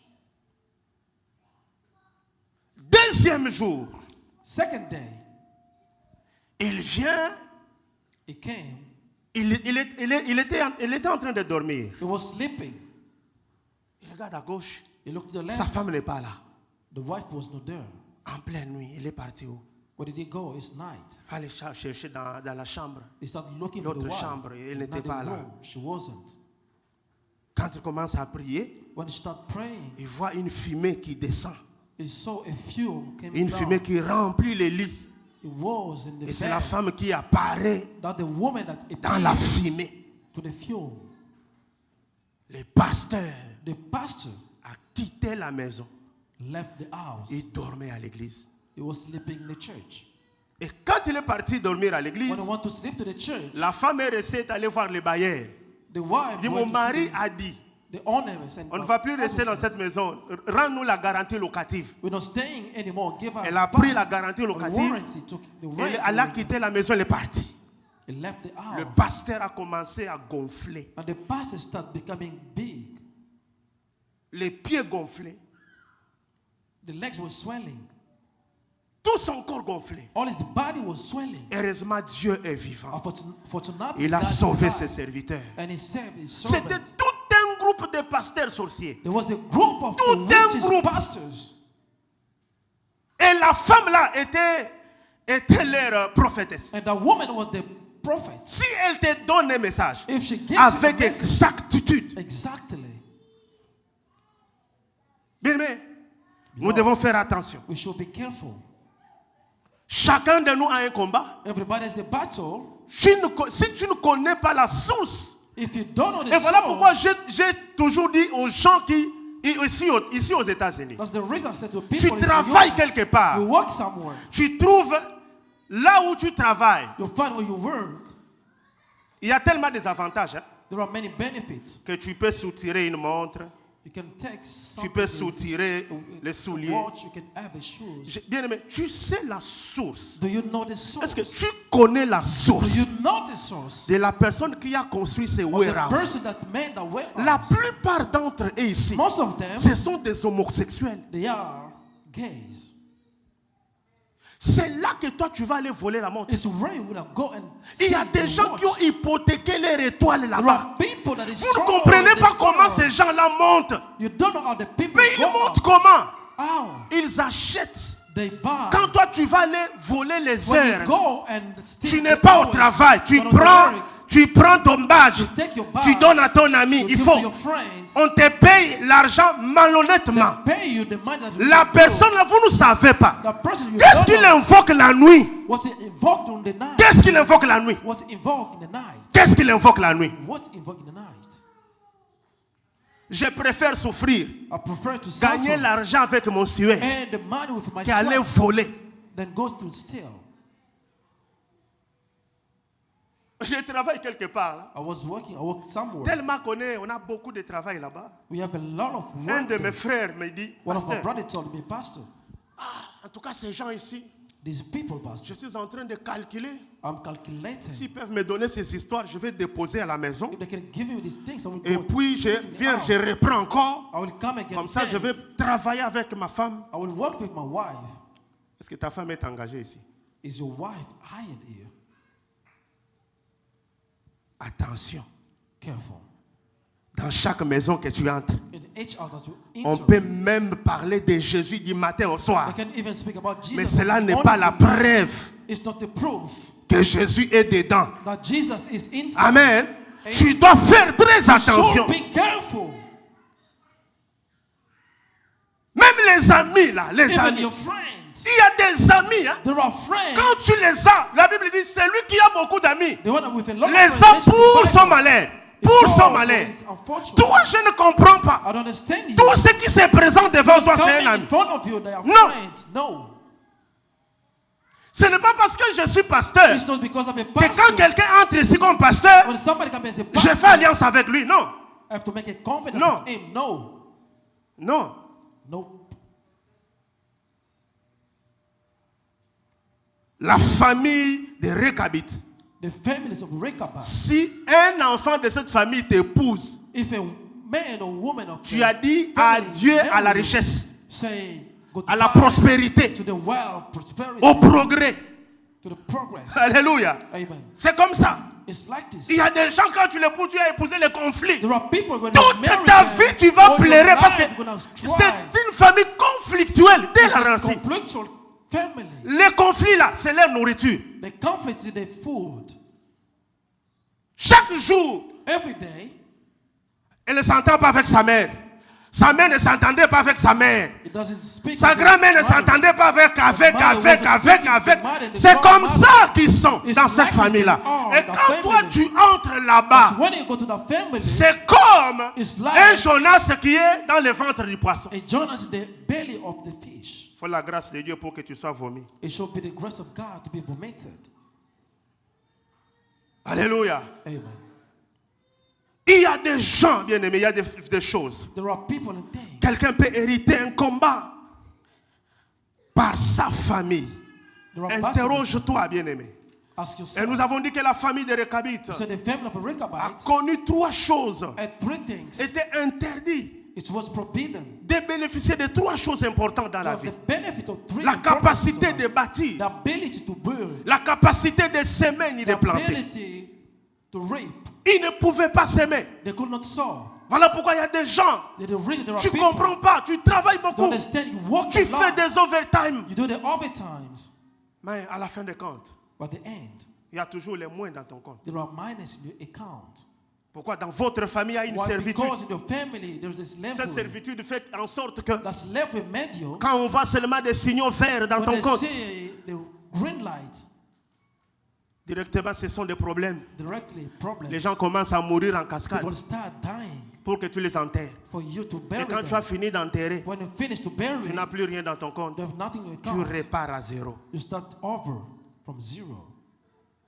Speaker 1: Deuxième jour,
Speaker 3: Second day,
Speaker 1: il vient,
Speaker 3: he came.
Speaker 1: il était en train de dormir.
Speaker 3: He was sleeping.
Speaker 1: Il regarde à gauche,
Speaker 3: He looked to the
Speaker 1: sa
Speaker 3: left.
Speaker 1: femme n'est pas là.
Speaker 3: The wife was not there.
Speaker 1: En pleine nuit, il est parti où?
Speaker 3: Where did he go? It's night.
Speaker 1: Il fallait chercher dans la chambre.
Speaker 3: He started looking for the
Speaker 1: L'autre
Speaker 3: wife.
Speaker 1: chambre, elle
Speaker 3: Not
Speaker 1: n'était
Speaker 3: in
Speaker 1: pas
Speaker 3: the
Speaker 1: là.
Speaker 3: room. She wasn't.
Speaker 1: Quand il commence à prier,
Speaker 3: When he started praying,
Speaker 1: il voit une fumée qui descend.
Speaker 3: he saw a fume came
Speaker 1: Une
Speaker 3: down.
Speaker 1: fumée qui remplit les lits.
Speaker 3: It was in the
Speaker 1: Et c'est
Speaker 3: bed.
Speaker 1: la femme qui apparaît
Speaker 3: That the woman that
Speaker 1: dans la
Speaker 3: appeared
Speaker 1: fumée.
Speaker 3: to the fume.
Speaker 1: Le pasteur
Speaker 3: The pastor
Speaker 1: a quitté la maison.
Speaker 3: left the house.
Speaker 1: Il dormait à l'église.
Speaker 3: He was sleeping in the church.
Speaker 1: Et quand il est parti dormir à l'église,
Speaker 3: When he went to sleep to the church,
Speaker 1: la femme est restée est allée voir le bailleur.
Speaker 3: the wife
Speaker 1: Il dit,
Speaker 3: went
Speaker 1: mon
Speaker 3: to
Speaker 1: mari
Speaker 3: see
Speaker 1: a dit,
Speaker 3: the owner and
Speaker 1: on ne va plus rester dans cette maison. Rends-nous la garantie locative.
Speaker 3: We're not staying anymore. Give us
Speaker 1: Elle a
Speaker 3: back
Speaker 1: pris la garantie
Speaker 3: the
Speaker 1: locative.
Speaker 3: warranty. Took the
Speaker 1: Et
Speaker 3: rent.
Speaker 1: elle a quitté la maison, elle est partie.
Speaker 3: He left the house.
Speaker 1: Le pasteur a commencé à gonfler.
Speaker 3: And the pastor started becoming big.
Speaker 1: Les pieds gonflés.
Speaker 3: The legs were swelling.
Speaker 1: Tout son corps gonflé.
Speaker 3: All his body was swelling.
Speaker 1: Heureusement, Dieu est vivant.
Speaker 3: And for tonight,
Speaker 1: Il a
Speaker 3: God
Speaker 1: sauvé
Speaker 3: died.
Speaker 1: ses serviteurs.
Speaker 3: And he saved his
Speaker 1: C'était
Speaker 3: servants.
Speaker 1: tout un groupe de pasteurs sorciers.
Speaker 3: There was a group of
Speaker 1: Tout un
Speaker 3: witches
Speaker 1: groupe.
Speaker 3: pastors.
Speaker 1: Et la femme là était leur prophétesse.
Speaker 3: And the woman was the prophet.
Speaker 1: Si elle te donne un message
Speaker 3: If she gives
Speaker 1: avec
Speaker 3: you a message,
Speaker 1: exactitude,
Speaker 3: exactly,
Speaker 1: bien aimé, nous devons faire attention.
Speaker 3: we should be careful.
Speaker 1: Chacun de nous a un combat.
Speaker 3: Everybody has a battle.
Speaker 1: Si tu ne connais pas la source,
Speaker 3: If you don't know the
Speaker 1: et voilà pourquoi
Speaker 3: source,
Speaker 1: j'ai toujours dit aux gens qui, ici aux États-Unis,
Speaker 3: that's the reason I said to
Speaker 1: tu
Speaker 3: people, in the
Speaker 1: travailles
Speaker 3: US,
Speaker 1: quelque part,
Speaker 3: you work somewhere,
Speaker 1: tu trouves là où tu travailles,
Speaker 3: you find where you work,
Speaker 1: il y a tellement des avantages hein,
Speaker 3: there are many benefits.
Speaker 1: que tu peux soutirer une montre,
Speaker 3: You can take
Speaker 1: tu
Speaker 3: something,
Speaker 1: peux soutirer les
Speaker 3: a
Speaker 1: souliers.
Speaker 3: watch, you can have a shoes.
Speaker 1: Bien aimé, tu sais la source.
Speaker 3: Do you know the source?
Speaker 1: Est-ce que tu connais la
Speaker 3: Do
Speaker 1: source
Speaker 3: you know the source?
Speaker 1: de la personne qui a construit ces
Speaker 3: Of the
Speaker 1: warehouses?
Speaker 3: person that made the warehouse.
Speaker 1: La plupart d'entre eux ici,
Speaker 3: Most of them,
Speaker 1: ce sont des homosexuels.
Speaker 3: they are gays.
Speaker 1: C'est là que toi tu vas aller voler la montre.
Speaker 3: It's where you will go and
Speaker 1: Il y a
Speaker 3: steal
Speaker 1: des
Speaker 3: the
Speaker 1: gens qui ont
Speaker 3: watch.
Speaker 1: hypothéqué leur étoile
Speaker 3: There
Speaker 1: là-bas.
Speaker 3: are people that
Speaker 1: Vous ne
Speaker 3: destroy
Speaker 1: comprenez
Speaker 3: the
Speaker 1: pas comment
Speaker 3: store.
Speaker 1: ces gens-là montent.
Speaker 3: You don't know how the people
Speaker 1: Mais ils
Speaker 3: go
Speaker 1: montent
Speaker 3: out.
Speaker 1: comment?
Speaker 3: How?
Speaker 1: Ils achètent.
Speaker 3: They buy.
Speaker 1: Quand toi tu vas aller voler les
Speaker 3: When you
Speaker 1: heures,
Speaker 3: go and steal
Speaker 1: tu n'es
Speaker 3: the
Speaker 1: pas au
Speaker 3: hours,
Speaker 1: travail.
Speaker 3: you're not at work,
Speaker 1: Tu prends ton badge.
Speaker 3: you take your badge,
Speaker 1: Tu donnes à ton ami.
Speaker 3: you
Speaker 1: Il
Speaker 3: give
Speaker 1: faut.
Speaker 3: to your friends,
Speaker 1: On te paye l'argent malhonnêtement.
Speaker 3: they pay you the money that you
Speaker 1: La
Speaker 3: give
Speaker 1: personne, là, vous ne savez pas.
Speaker 3: the person you
Speaker 1: Qu'est-ce
Speaker 3: don't
Speaker 1: qu'il
Speaker 3: know.
Speaker 1: invoque la nuit?
Speaker 3: Was it invoked on the night?
Speaker 1: Qu'est-ce qu'il invoque la nuit?
Speaker 3: Was it invoked in the night?
Speaker 1: Qu'est-ce qu'il invoque la nuit?
Speaker 3: What's invoked in the night?
Speaker 1: Je préfère souffrir,
Speaker 3: I prefer to
Speaker 1: gagner
Speaker 3: suffer
Speaker 1: l'argent avec mon suet
Speaker 3: and the money with my
Speaker 1: qu'aller
Speaker 3: sweat
Speaker 1: voler.
Speaker 3: than goes to steal.
Speaker 1: Je travaille quelque part. Là.
Speaker 3: I worked somewhere.
Speaker 1: Tellement on a beaucoup de travail là-bas.
Speaker 3: We have a lot of
Speaker 1: Un
Speaker 3: work
Speaker 1: de
Speaker 3: there.
Speaker 1: mes frères me dit,
Speaker 3: One of my
Speaker 1: Pasteur,
Speaker 3: brothers told me, Pastor,
Speaker 1: en tout cas ces gens ici,
Speaker 3: these people,
Speaker 1: je
Speaker 3: Pastor,
Speaker 1: suis en train de calculer.
Speaker 3: I'm calculating.
Speaker 1: S'ils peuvent me donner ces histoires, je vais déposer à la maison.
Speaker 3: If they can give me these things, I will
Speaker 1: Et
Speaker 3: go
Speaker 1: puis je
Speaker 3: take me
Speaker 1: viens,
Speaker 3: out.
Speaker 1: je reprends encore.
Speaker 3: I will come again.
Speaker 1: Comme ça, je vais travailler avec ma femme.
Speaker 3: I will work with my wife.
Speaker 1: Est-ce que ta femme est engagée ici?
Speaker 3: Is your wife hired here?
Speaker 1: Attention.
Speaker 3: Careful.
Speaker 1: Dans chaque maison que tu entres,
Speaker 3: In each house that you
Speaker 1: on
Speaker 3: enter,
Speaker 1: peut même parler de Jésus du matin au soir.
Speaker 3: they can even speak about Jesus.
Speaker 1: Mais cela
Speaker 3: from
Speaker 1: n'est
Speaker 3: morning
Speaker 1: pas la
Speaker 3: to night.
Speaker 1: preuve
Speaker 3: It's not the proof
Speaker 1: que Jésus est dedans.
Speaker 3: that Jesus is inside.
Speaker 1: Amen. Tu dois faire très attention.
Speaker 3: So be careful.
Speaker 1: Même les amis là, les
Speaker 3: Even
Speaker 1: amis.
Speaker 3: your friends.
Speaker 1: Il y a des amis. Hein.
Speaker 3: There are friends.
Speaker 1: Quand tu les as, la Bible dit, c'est lui qui a beaucoup d'amis.
Speaker 3: The one with a lot
Speaker 1: Les
Speaker 3: of
Speaker 1: a
Speaker 3: friends,
Speaker 1: pour son malheur. Pour son malheur.
Speaker 3: Unfortunate.
Speaker 1: Toi, je ne comprends pas.
Speaker 3: I don't understand you.
Speaker 1: Tout ce qui se présente devant toi, c'est
Speaker 3: Coming
Speaker 1: un
Speaker 3: in
Speaker 1: ami.
Speaker 3: front of you, they are
Speaker 1: No.
Speaker 3: friends. No.
Speaker 1: Ce n'est pas parce que je suis pasteur
Speaker 3: It's not because I'm a
Speaker 1: que quand
Speaker 3: pastor.
Speaker 1: quelqu'un entre ici comme pasteur,
Speaker 3: When somebody comes as a
Speaker 1: je
Speaker 3: pastor,
Speaker 1: fais alliance avec lui. Non.
Speaker 3: I have to make a covenant
Speaker 1: No.
Speaker 3: with him. No.
Speaker 1: Non.
Speaker 3: Nope.
Speaker 1: La famille de Réchabite.
Speaker 3: The families of Rechab.
Speaker 1: Si un enfant de cette famille t'épouse,
Speaker 3: If a man or woman of
Speaker 1: tu
Speaker 3: the
Speaker 1: as dit
Speaker 3: family
Speaker 1: adieu à la
Speaker 3: marry,
Speaker 1: richesse,
Speaker 3: say
Speaker 1: à la
Speaker 3: goodbye
Speaker 1: prospérité,
Speaker 3: to the wealth, prosperity,
Speaker 1: au progrès.
Speaker 3: to the progress.
Speaker 1: Alléluia.
Speaker 3: Amen.
Speaker 1: C'est comme ça.
Speaker 3: It's like this.
Speaker 1: Il y a des gens, quand tu l'épouses, tu as épousé les conflits.
Speaker 3: There are people when you
Speaker 1: Toute
Speaker 3: marry
Speaker 1: ta
Speaker 3: them,
Speaker 1: vie, tu vas
Speaker 3: all your
Speaker 1: pleurer parce que
Speaker 3: life you're gonna strive.
Speaker 1: c'est une famille conflictuelle dès
Speaker 3: It's
Speaker 1: la
Speaker 3: a
Speaker 1: racine.
Speaker 3: conflictual family.
Speaker 1: Les conflits là, c'est leur nourriture.
Speaker 3: The conflict is the food.
Speaker 1: Chaque jour,
Speaker 3: Every day,
Speaker 1: elle ne s'entend pas avec sa mère. Sa mère ne s'entendait pas avec sa mère.
Speaker 3: it doesn't speak.
Speaker 1: Sa
Speaker 3: to
Speaker 1: grand-mère ne
Speaker 3: his mother.
Speaker 1: s'entendait pas avec.
Speaker 3: mother
Speaker 1: C'est
Speaker 3: was
Speaker 1: comme
Speaker 3: speaking
Speaker 1: ça qu'ils sont
Speaker 3: It's
Speaker 1: dans cette
Speaker 3: like
Speaker 1: famille-là.
Speaker 3: they are
Speaker 1: Et
Speaker 3: the
Speaker 1: quand toi
Speaker 3: family.
Speaker 1: tu entres là-bas,
Speaker 3: But when you go to the family,
Speaker 1: c'est comme
Speaker 3: It's
Speaker 1: un
Speaker 3: like-
Speaker 1: Jonas qui est dans le ventre du poisson.
Speaker 3: a Jonas in the belly of the fish.
Speaker 1: Il faut la grâce de Dieu pour que tu sois vomi.
Speaker 3: It should be the grace of God to be vomited.
Speaker 1: Alléluia.
Speaker 3: Amen.
Speaker 1: Il y a des gens, bien aimés, il y a des choses.
Speaker 3: There are people and things.
Speaker 1: Quelqu'un peut hériter un combat par sa famille.
Speaker 3: There are persons.
Speaker 1: Interroge-toi, bien aimé.
Speaker 3: Ask
Speaker 1: Et
Speaker 3: yourself.
Speaker 1: nous avons dit que la famille de Réchabite
Speaker 3: So the family of the
Speaker 1: a
Speaker 3: Rechabites
Speaker 1: connu trois choses.
Speaker 3: had three things.
Speaker 1: Était interdit
Speaker 3: It was forbidden.
Speaker 1: de bénéficier de trois choses importantes dans
Speaker 3: To
Speaker 1: la
Speaker 3: have
Speaker 1: vie.
Speaker 3: the benefit of three
Speaker 1: La
Speaker 3: important
Speaker 1: capacité
Speaker 3: things
Speaker 1: de
Speaker 3: of life.
Speaker 1: bâtir,
Speaker 3: The ability to build.
Speaker 1: la capacité de semer ni
Speaker 3: The
Speaker 1: de planter.
Speaker 3: ability to reap.
Speaker 1: Ils ne pouvaient pas s'aimer.
Speaker 3: They could not sow.
Speaker 1: Voilà pourquoi il y a des gens,
Speaker 3: The reason there are
Speaker 1: tu ne
Speaker 3: people
Speaker 1: comprends pas, tu travailles
Speaker 3: don't
Speaker 1: beaucoup,
Speaker 3: understand. You work
Speaker 1: tu
Speaker 3: a
Speaker 1: fais
Speaker 3: lot.
Speaker 1: des overtime.
Speaker 3: You do the overtimes.
Speaker 1: Mais à la fin de compte,
Speaker 3: But at the end,
Speaker 1: il y a toujours les moins dans ton compte.
Speaker 3: there are minus in your account.
Speaker 1: Pourquoi dans votre famille il y a une
Speaker 3: Why?
Speaker 1: servitude?
Speaker 3: Because in your family there's this
Speaker 1: Cette
Speaker 3: slavery.
Speaker 1: servitude fait en sorte que
Speaker 3: That slavery made you.
Speaker 1: quand on voit seulement des signaux verts dans
Speaker 3: When
Speaker 1: ton
Speaker 3: they
Speaker 1: compte,
Speaker 3: see the green light,
Speaker 1: directement ce sont des problèmes.
Speaker 3: directly problems.
Speaker 1: Les gens commencent à mourir en cascade
Speaker 3: People start dying
Speaker 1: pour que tu les enterres.
Speaker 3: for you to
Speaker 1: Et
Speaker 3: bury
Speaker 1: quand tu
Speaker 3: them.
Speaker 1: as fini d'enterrer,
Speaker 3: When you finish to bury,
Speaker 1: tu n'as plus rien dans ton compte.
Speaker 3: you have nothing in your
Speaker 1: Tu
Speaker 3: account.
Speaker 1: repars à zéro.
Speaker 3: You start over from zero.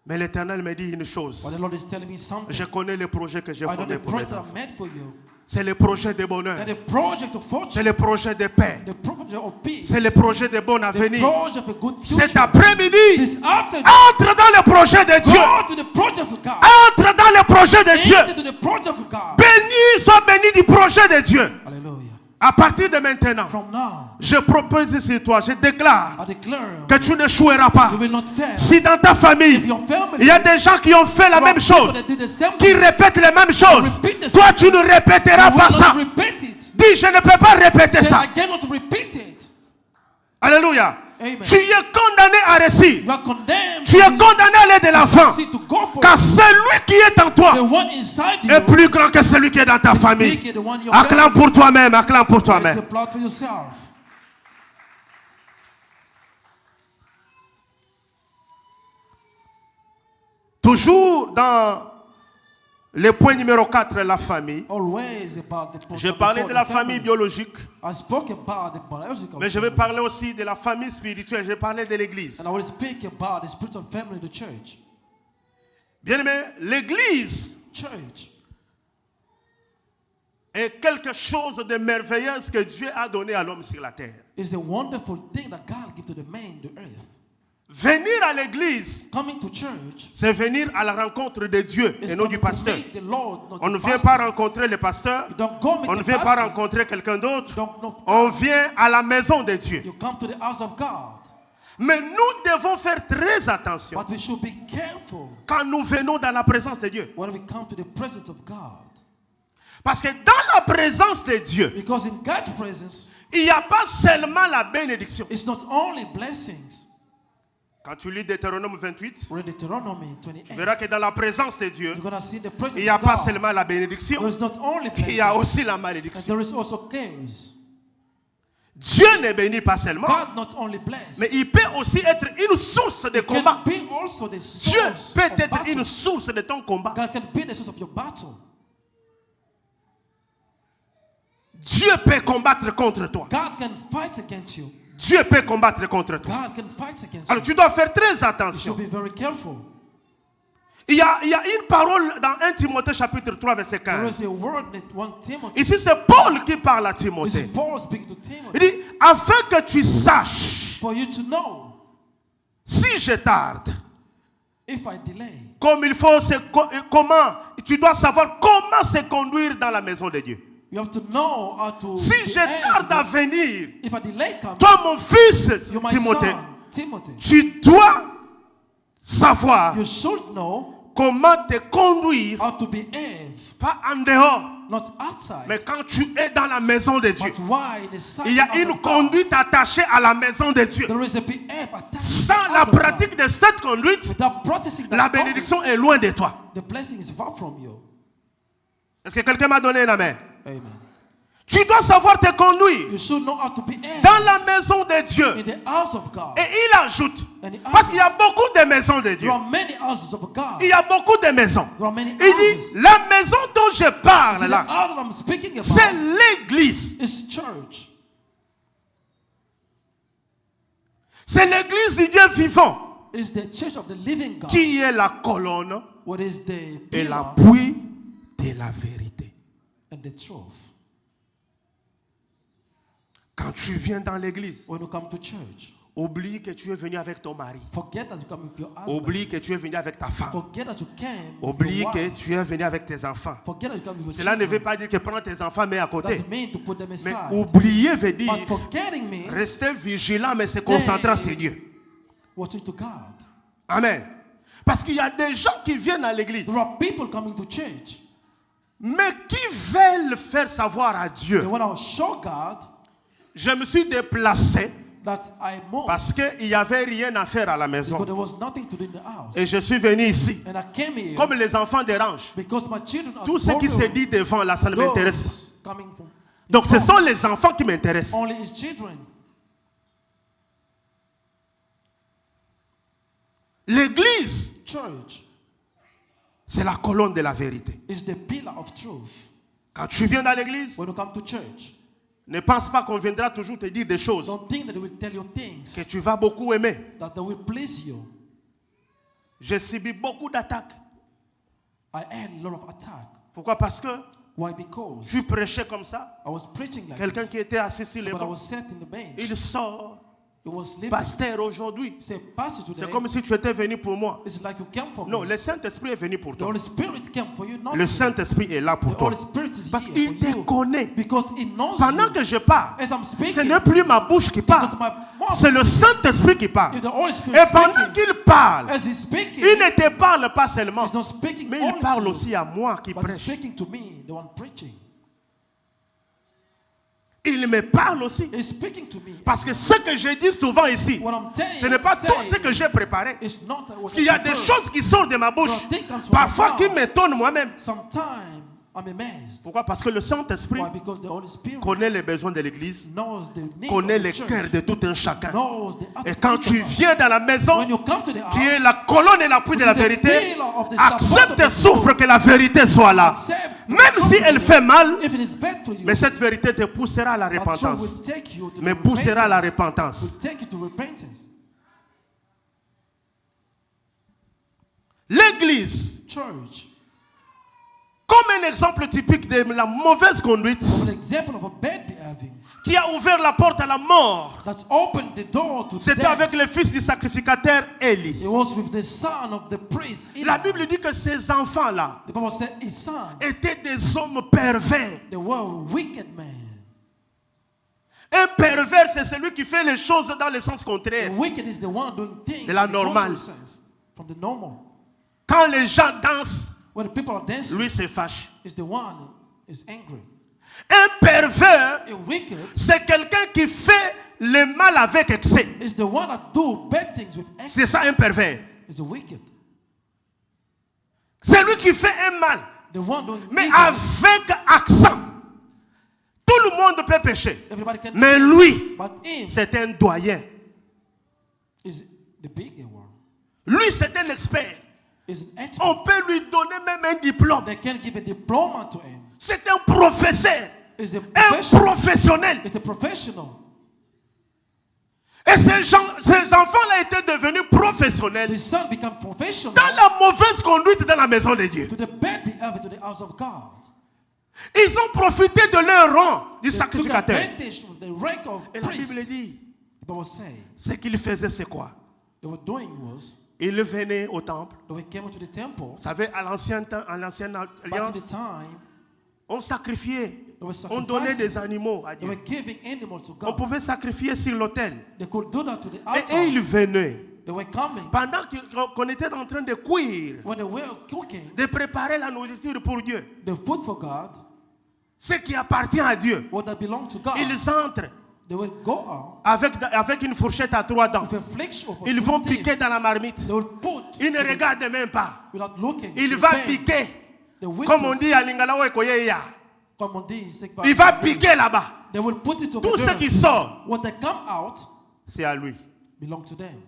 Speaker 1: Mais l'Éternel me dit une chose.
Speaker 3: But the Lord is telling me something.
Speaker 1: Je connais les projets que j'ai
Speaker 3: I know
Speaker 1: fondés
Speaker 3: the
Speaker 1: pour mes
Speaker 3: project
Speaker 1: enfants.
Speaker 3: I made for you.
Speaker 1: C'est le projet de bonheur.
Speaker 3: That the project of
Speaker 1: C'est
Speaker 3: fortune,
Speaker 1: le projet de paix.
Speaker 3: the project of peace,
Speaker 1: C'est le projet de bon
Speaker 3: the
Speaker 1: avenir.
Speaker 3: project of a good future.
Speaker 1: Cet après-midi,
Speaker 3: This afternoon,
Speaker 1: entre dans le projet de Dieu.
Speaker 3: go to the project of God.
Speaker 1: Entre dans le projet de Dieu.
Speaker 3: Enter to the project of God.
Speaker 1: Béni, sois béni du projet de Dieu.
Speaker 3: Hallelujah.
Speaker 1: À partir de maintenant,
Speaker 3: From now,
Speaker 1: je propose sur toi, je déclare
Speaker 3: I declare
Speaker 1: que tu n'échoueras pas.
Speaker 3: you will not fail.
Speaker 1: Si dans ta famille,
Speaker 3: Your family,
Speaker 1: il y a des gens qui ont fait la
Speaker 3: there are
Speaker 1: même chose,
Speaker 3: people that do the same
Speaker 1: qui
Speaker 3: thing.
Speaker 1: répètent les mêmes choses,
Speaker 3: Repeat the
Speaker 1: toi tu ne répéteras
Speaker 3: You
Speaker 1: pas
Speaker 3: will
Speaker 1: ça.
Speaker 3: not repeat it.
Speaker 1: Dis, je ne peux pas répéter
Speaker 3: Say,
Speaker 1: ça.
Speaker 3: I cannot repeat it.
Speaker 1: Alléluia.
Speaker 3: Amen.
Speaker 1: Tu es condamné à réussir.
Speaker 3: You are condemned
Speaker 1: Tu es condamné à aller de l'avant.
Speaker 3: to go for
Speaker 1: Car
Speaker 3: it.
Speaker 1: celui qui est en
Speaker 3: The
Speaker 1: toi
Speaker 3: one inside you
Speaker 1: est plus grand que celui qui est dans ta
Speaker 3: is
Speaker 1: famille.
Speaker 3: bigger than the one in your
Speaker 1: Acclame
Speaker 3: family.
Speaker 1: pour toi-même, acclame pour
Speaker 3: Let's
Speaker 1: toi-même.
Speaker 3: applaud for yourself.
Speaker 1: Toujours dans le point numéro 4, la famille.
Speaker 3: Always about the
Speaker 1: Je parlais de la famille biologique,
Speaker 3: I spoke about the biological
Speaker 1: mais je vais
Speaker 3: family.
Speaker 1: parler aussi de la famille spirituelle. Je parlais de l'église.
Speaker 3: And I will speak about the spiritual family, the church.
Speaker 1: Bien aimé, l'église
Speaker 3: Church
Speaker 1: est quelque chose de merveilleux que Dieu a donné à l'homme sur la terre.
Speaker 3: is a wonderful thing that God gives to the man, the earth.
Speaker 1: Venir à l'église,
Speaker 3: Coming to church
Speaker 1: c'est venir à la rencontre de Dieu
Speaker 3: is
Speaker 1: et non
Speaker 3: coming
Speaker 1: du
Speaker 3: to
Speaker 1: pasteur.
Speaker 3: meet the Lord, not
Speaker 1: On
Speaker 3: the
Speaker 1: ne vient
Speaker 3: pastor.
Speaker 1: pas rencontrer le pasteur,
Speaker 3: You don't go meet
Speaker 1: on ne
Speaker 3: the
Speaker 1: vient pas
Speaker 3: pastor.
Speaker 1: rencontrer quelqu'un d'autre.
Speaker 3: You don't know.
Speaker 1: On vient à la maison de Dieu.
Speaker 3: You come to the house of God.
Speaker 1: Mais nous devons faire très attention
Speaker 3: But we should be careful
Speaker 1: quand nous venons dans la présence de Dieu.
Speaker 3: when we come to the presence of God.
Speaker 1: Parce que dans la présence de Dieu,
Speaker 3: Because in God's presence,
Speaker 1: il n'y a pas seulement la bénédiction.
Speaker 3: it's not only blessings.
Speaker 1: Quand tu lis Deutéronome 28,
Speaker 3: Read Deuteronomy
Speaker 1: tu
Speaker 3: 28.
Speaker 1: verras que dans la présence de Dieu,
Speaker 3: You're going to see the presence
Speaker 1: il n'y a
Speaker 3: of
Speaker 1: pas
Speaker 3: God.
Speaker 1: seulement la bénédiction,
Speaker 3: There is not only
Speaker 1: il y a
Speaker 3: blessings,
Speaker 1: aussi la
Speaker 3: and
Speaker 1: malédiction.
Speaker 3: there is also curse.
Speaker 1: Dieu ne bénit pas seulement,
Speaker 3: God not only bless,
Speaker 1: mais il peut aussi être une source de combat.
Speaker 3: can be also the
Speaker 1: Dieu
Speaker 3: source
Speaker 1: peut
Speaker 3: of
Speaker 1: être
Speaker 3: battle.
Speaker 1: une source de ton combat.
Speaker 3: God can be the source of your battle.
Speaker 1: Dieu peut combattre contre toi.
Speaker 3: God can fight against you.
Speaker 1: Dieu peut combattre contre toi.
Speaker 3: God can fight against
Speaker 1: Alors
Speaker 3: you.
Speaker 1: tu dois faire très
Speaker 3: You should
Speaker 1: attention.
Speaker 3: be very careful.
Speaker 1: Il y a une parole dans 1 Timothée chapitre 3 verset
Speaker 3: There
Speaker 1: 15.
Speaker 3: is a word in 1 Timothy.
Speaker 1: Ici c'est Paul qui parle à
Speaker 3: This is
Speaker 1: Timothée.
Speaker 3: Paul speaking to
Speaker 1: Il
Speaker 3: Timothy.
Speaker 1: dit, afin que tu saches,
Speaker 3: For you to know,
Speaker 1: si je tarde,
Speaker 3: if I delay,
Speaker 1: comme il faut, comment, tu dois savoir comment se conduire dans la maison de Dieu.
Speaker 3: you have to know how to.
Speaker 1: Si je tarde à venir,
Speaker 3: If I delay coming,
Speaker 1: toi mon fils
Speaker 3: you're my
Speaker 1: Timothée,
Speaker 3: son, Timothy.
Speaker 1: tu dois savoir
Speaker 3: You should know
Speaker 1: comment te conduire,
Speaker 3: how to behave,
Speaker 1: pas en dehors,
Speaker 3: not outside,
Speaker 1: mais quand tu es dans la maison de Dieu.
Speaker 3: but why in the sight
Speaker 1: Il y a
Speaker 3: of
Speaker 1: une
Speaker 3: God.
Speaker 1: conduite attachée à la maison de Dieu.
Speaker 3: There is a behave attached
Speaker 1: Sans
Speaker 3: to the
Speaker 1: la
Speaker 3: house of God.
Speaker 1: pratique de cette conduite,
Speaker 3: Without practicing that
Speaker 1: la
Speaker 3: conduct,
Speaker 1: bénédiction est loin de toi.
Speaker 3: the blessing is far from you.
Speaker 1: Est-ce que quelqu'un m'a donné un amen?
Speaker 3: Amen.
Speaker 1: Tu dois savoir te conduire
Speaker 3: You should know how to behave
Speaker 1: dans la maison de Dieu.
Speaker 3: in the house of God.
Speaker 1: Et il ajoute,
Speaker 3: And he
Speaker 1: parce qu'il y
Speaker 3: adds,
Speaker 1: a beaucoup de maisons de Dieu.
Speaker 3: there are many houses of God.
Speaker 1: Il y a beaucoup de maisons.
Speaker 3: There are many
Speaker 1: Il dit,
Speaker 3: houses.
Speaker 1: la maison dont je
Speaker 3: See,
Speaker 1: parle
Speaker 3: the
Speaker 1: là,
Speaker 3: house that I'm speaking about
Speaker 1: c'est l'église.
Speaker 3: is church.
Speaker 1: C'est l'église du Dieu vivant
Speaker 3: It's the church of the living God.
Speaker 1: qui est la colonne
Speaker 3: What is the
Speaker 1: et
Speaker 3: pillar
Speaker 1: l'appui de la vérité.
Speaker 3: and the truth.
Speaker 1: Quand tu viens dans l'église,
Speaker 3: When you come to church,
Speaker 1: oublie que tu es venu avec ton mari.
Speaker 3: forget that you come with your husband.
Speaker 1: Oublie que tu es venu avec ta femme.
Speaker 3: Forget that you came with
Speaker 1: Oublie
Speaker 3: your
Speaker 1: que
Speaker 3: wife.
Speaker 1: tu es venu avec tes enfants.
Speaker 3: Forget that you come with your
Speaker 1: Cela ne veut
Speaker 3: children.
Speaker 1: pas dire que prends tes enfants mais à côté.
Speaker 3: Doesn't mean to put them
Speaker 1: Mais
Speaker 3: aside.
Speaker 1: oublier veut dire
Speaker 3: But forgetting means
Speaker 1: rester vigilant mais se concentrer sur Dieu.
Speaker 3: watching to God.
Speaker 1: Amen. Parce qu'il y a des gens qui viennent à l'église,
Speaker 3: There are people coming to church.
Speaker 1: mais qui veulent faire savoir à Dieu.
Speaker 3: They want to show God
Speaker 1: Je me suis déplacé
Speaker 3: that I moved
Speaker 1: parce qu'il n'y avait rien à faire à la
Speaker 3: because
Speaker 1: maison.
Speaker 3: there was nothing to do in the house.
Speaker 1: Et je suis venu ici.
Speaker 3: And I came here
Speaker 1: Comme les enfants dérangent,
Speaker 3: because my children are
Speaker 1: tout ce qui se dit devant là, ça ne m'intéresse pas.
Speaker 3: those coming from
Speaker 1: Donc ce sont les enfants qui m'intéressent.
Speaker 3: only his children.
Speaker 1: L'église,
Speaker 3: Church
Speaker 1: c'est la colonne de la vérité.
Speaker 3: is the pillar of truth.
Speaker 1: Quand tu viens dans l'église,
Speaker 3: When you come to church,
Speaker 1: ne pense pas qu'on viendra toujours te dire des choses
Speaker 3: don't think that they will tell you
Speaker 1: que
Speaker 3: things
Speaker 1: tu vas beaucoup aimer.
Speaker 3: that they will please you.
Speaker 1: J'ai subi beaucoup d'attaques.
Speaker 3: I had a lot of attack.
Speaker 1: Pourquoi? Parce que
Speaker 3: Why? Because
Speaker 1: tu prêchais comme ça.
Speaker 3: I was preaching like
Speaker 1: Quelqu'un
Speaker 3: this.
Speaker 1: qui était assis sur les
Speaker 3: So when I
Speaker 1: bancs,
Speaker 3: was sat in the bench,
Speaker 1: il sort.
Speaker 3: it was sleeping.
Speaker 1: Pasteur, aujourd'hui,
Speaker 3: Say, Pastor, today,
Speaker 1: c'est comme si tu étais venu pour moi.
Speaker 3: it's like you came for
Speaker 1: Non,
Speaker 3: me.
Speaker 1: le Saint-Esprit est venu pour
Speaker 3: The
Speaker 1: toi.
Speaker 3: Holy Spirit came for you, not
Speaker 1: Le
Speaker 3: me.
Speaker 1: Saint-Esprit est là pour
Speaker 3: The
Speaker 1: toi.
Speaker 3: Holy Spirit is
Speaker 1: Parce
Speaker 3: here
Speaker 1: qu'il
Speaker 3: for
Speaker 1: te
Speaker 3: you.
Speaker 1: connaît.
Speaker 3: Because he knows
Speaker 1: Pendant
Speaker 3: you.
Speaker 1: que je parle,
Speaker 3: As I'm
Speaker 1: ce
Speaker 3: speaking,
Speaker 1: n'est plus ma bouche qui
Speaker 3: it's
Speaker 1: parle.
Speaker 3: not my mouth.
Speaker 1: C'est le Saint-Esprit qui
Speaker 3: It's
Speaker 1: parle.
Speaker 3: the Holy Spirit
Speaker 1: Et pendant
Speaker 3: speaking.
Speaker 1: qu'il parle,
Speaker 3: As he's speaking,
Speaker 1: il ne te parle pas seulement,
Speaker 3: he's not speaking
Speaker 1: mais
Speaker 3: only
Speaker 1: il parle
Speaker 3: to you,
Speaker 1: aussi à moi qui
Speaker 3: but he's
Speaker 1: prêche.
Speaker 3: speaking to me, the one preaching.
Speaker 1: Il me parle aussi.
Speaker 3: He's speaking to me.
Speaker 1: Parce que ce que je dis souvent ici,
Speaker 3: What I'm telling
Speaker 1: ce n'est pas
Speaker 3: saying
Speaker 1: tout ce que j'ai préparé.
Speaker 3: is not what
Speaker 1: Parce qu'il y a des choses qui sortent de ma bouche,
Speaker 3: Sometimes
Speaker 1: parfois qui m'étonnent moi-même.
Speaker 3: Sometimes I'm amazed.
Speaker 1: Pourquoi? Parce que le Saint-Esprit
Speaker 3: Why? Because the Holy Spirit
Speaker 1: connaît les besoins de l'Église,
Speaker 3: knows the need
Speaker 1: connaît
Speaker 3: of the
Speaker 1: les
Speaker 3: church,
Speaker 1: cœurs de tout un chacun.
Speaker 3: knows the
Speaker 1: Et
Speaker 3: attitude
Speaker 1: quand
Speaker 3: of
Speaker 1: tu
Speaker 3: us.
Speaker 1: viens dans la maison,
Speaker 3: When you come to the
Speaker 1: qui est
Speaker 3: house,
Speaker 1: la colonne et l'appui de la
Speaker 3: which is the
Speaker 1: vérité,
Speaker 3: pillar of the support of
Speaker 1: accepte
Speaker 3: the
Speaker 1: et souffre
Speaker 3: truth,
Speaker 1: que la vérité soit là.
Speaker 3: accept the
Speaker 1: Même
Speaker 3: truth
Speaker 1: si elle
Speaker 3: of
Speaker 1: fait
Speaker 3: it,
Speaker 1: mal,
Speaker 3: if it is bad for you,
Speaker 1: mais cette vérité te poussera à la
Speaker 3: that truth
Speaker 1: repentance.
Speaker 3: will take you to
Speaker 1: Mais
Speaker 3: the
Speaker 1: poussera à la
Speaker 3: repentance.
Speaker 1: repentance.
Speaker 3: Will take you to repentance.
Speaker 1: L'église,
Speaker 3: Church,
Speaker 1: comme un exemple typique de la mauvaise conduite,
Speaker 3: an example of a bad behaving
Speaker 1: qui a ouvert la porte à la mort,
Speaker 3: that's opened the door to
Speaker 1: c'était
Speaker 3: death.
Speaker 1: avec le fils du sacrificateur Élie.
Speaker 3: It was with the son of the priest.
Speaker 1: La
Speaker 3: Eli.
Speaker 1: Bible dit que ces enfants-là
Speaker 3: The Bible said his sons,
Speaker 1: étaient des hommes pervers.
Speaker 3: they were wicked men.
Speaker 1: Un pervers, c'est celui qui fait les choses dans le sens
Speaker 3: The
Speaker 1: contraire.
Speaker 3: wicked is the one doing things
Speaker 1: De la
Speaker 3: in the
Speaker 1: normale.
Speaker 3: contrary sense, from the normal.
Speaker 1: Quand les gens dansent,
Speaker 3: When the people are dancing,
Speaker 1: lui se fâche.
Speaker 3: is the one is angry.
Speaker 1: Un pervers,
Speaker 3: A wicked
Speaker 1: c'est quelqu'un qui fait le mal avec excès.
Speaker 3: is the one that do bad things with
Speaker 1: C'est
Speaker 3: excess.
Speaker 1: ça un pervers.
Speaker 3: Is a wicked.
Speaker 1: C'est lui qui fait un mal,
Speaker 3: The one doing
Speaker 1: mais
Speaker 3: evil,
Speaker 1: avec accent. Tout le monde peut pécher.
Speaker 3: everybody can
Speaker 1: Mais
Speaker 3: sin,
Speaker 1: lui,
Speaker 3: but him
Speaker 1: c'est un doyen.
Speaker 3: is the bigger one.
Speaker 1: Lui, c'est un expert.
Speaker 3: Is an expert.
Speaker 1: On peut lui donner même un diplôme.
Speaker 3: They can give a diploma to him.
Speaker 1: C'est un professeur,
Speaker 3: Is a
Speaker 1: un
Speaker 3: professional.
Speaker 1: professionnel.
Speaker 3: Is a professional.
Speaker 1: Et ces enfants-là étaient devenus professionnels
Speaker 3: The son became professional
Speaker 1: dans la mauvaise conduite dans la maison de Dieu.
Speaker 3: to the bad behavior to the house of God.
Speaker 1: Ils ont profité de leur rang du
Speaker 3: They took
Speaker 1: sacrificateur.
Speaker 3: advantage of the rank of
Speaker 1: Et la
Speaker 3: priest.
Speaker 1: Bible dit,
Speaker 3: The Bible says
Speaker 1: ce qu'ils faisaient, c'est quoi?
Speaker 3: they were doing was
Speaker 1: Ils venaient au temple.
Speaker 3: they came to the temple.
Speaker 1: Vous savez, à l'ancienne
Speaker 3: Back in
Speaker 1: alliance,
Speaker 3: the time,
Speaker 1: on sacrifiait.
Speaker 3: they were
Speaker 1: On donnait des
Speaker 3: sacrificing.
Speaker 1: animaux à
Speaker 3: They
Speaker 1: Dieu.
Speaker 3: were giving animals to
Speaker 1: On
Speaker 3: God.
Speaker 1: pouvait sacrifier sur l'autel.
Speaker 3: They could do that to the
Speaker 1: Et
Speaker 3: altar.
Speaker 1: ils venaient.
Speaker 3: They were coming.
Speaker 1: Pendant qu'on était en train de cuire,
Speaker 3: When they were cooking
Speaker 1: de préparer la nourriture pour Dieu,
Speaker 3: the food for God,
Speaker 1: ce qui appartient à Dieu,
Speaker 3: what that belonged to God,
Speaker 1: ils entrent
Speaker 3: they will go out
Speaker 1: avec une fourchette à 3 dents.
Speaker 3: with a flexion of a
Speaker 1: Ils vont
Speaker 3: teeth.
Speaker 1: piquer dans la marmite.
Speaker 3: They will put
Speaker 1: Ils ne regardent même pas.
Speaker 3: without looking.
Speaker 1: Il
Speaker 3: they
Speaker 1: va
Speaker 3: bend.
Speaker 1: piquer.
Speaker 3: They will
Speaker 1: Comme on
Speaker 3: put-
Speaker 1: dit à Lingala Wekoyeya.
Speaker 3: comme on dit, c'est pas-
Speaker 1: Il va piquer là-bas.
Speaker 3: They will put it over
Speaker 1: Tout ce
Speaker 3: there.
Speaker 1: qui sort,
Speaker 3: What they come out
Speaker 1: c'est à lui.
Speaker 3: belong to them.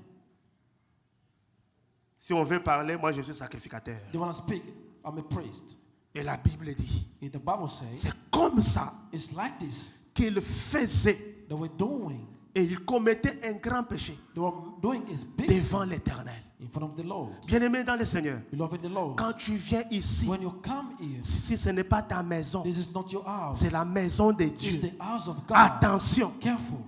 Speaker 1: Si on veut parler, moi je suis sacrificateur.
Speaker 3: They want to speak. I'm a priest.
Speaker 1: Et la Bible dit,
Speaker 3: And the Bible says
Speaker 1: c'est comme ça
Speaker 3: it's like this.
Speaker 1: qu'il faisait
Speaker 3: They were doing.
Speaker 1: et il commettait un grand péché
Speaker 3: They were doing is big
Speaker 1: devant l'Éternel.
Speaker 3: in front of the Lord.
Speaker 1: Bien-aimé dans le Seigneur,
Speaker 3: Beloved in the Lord.
Speaker 1: quand tu viens ici,
Speaker 3: When you come here,
Speaker 1: si ce n'est pas ta maison,
Speaker 3: this is not your house.
Speaker 1: c'est la maison de
Speaker 3: It's
Speaker 1: Dieu.
Speaker 3: the house of God.
Speaker 1: Attention,
Speaker 3: Careful.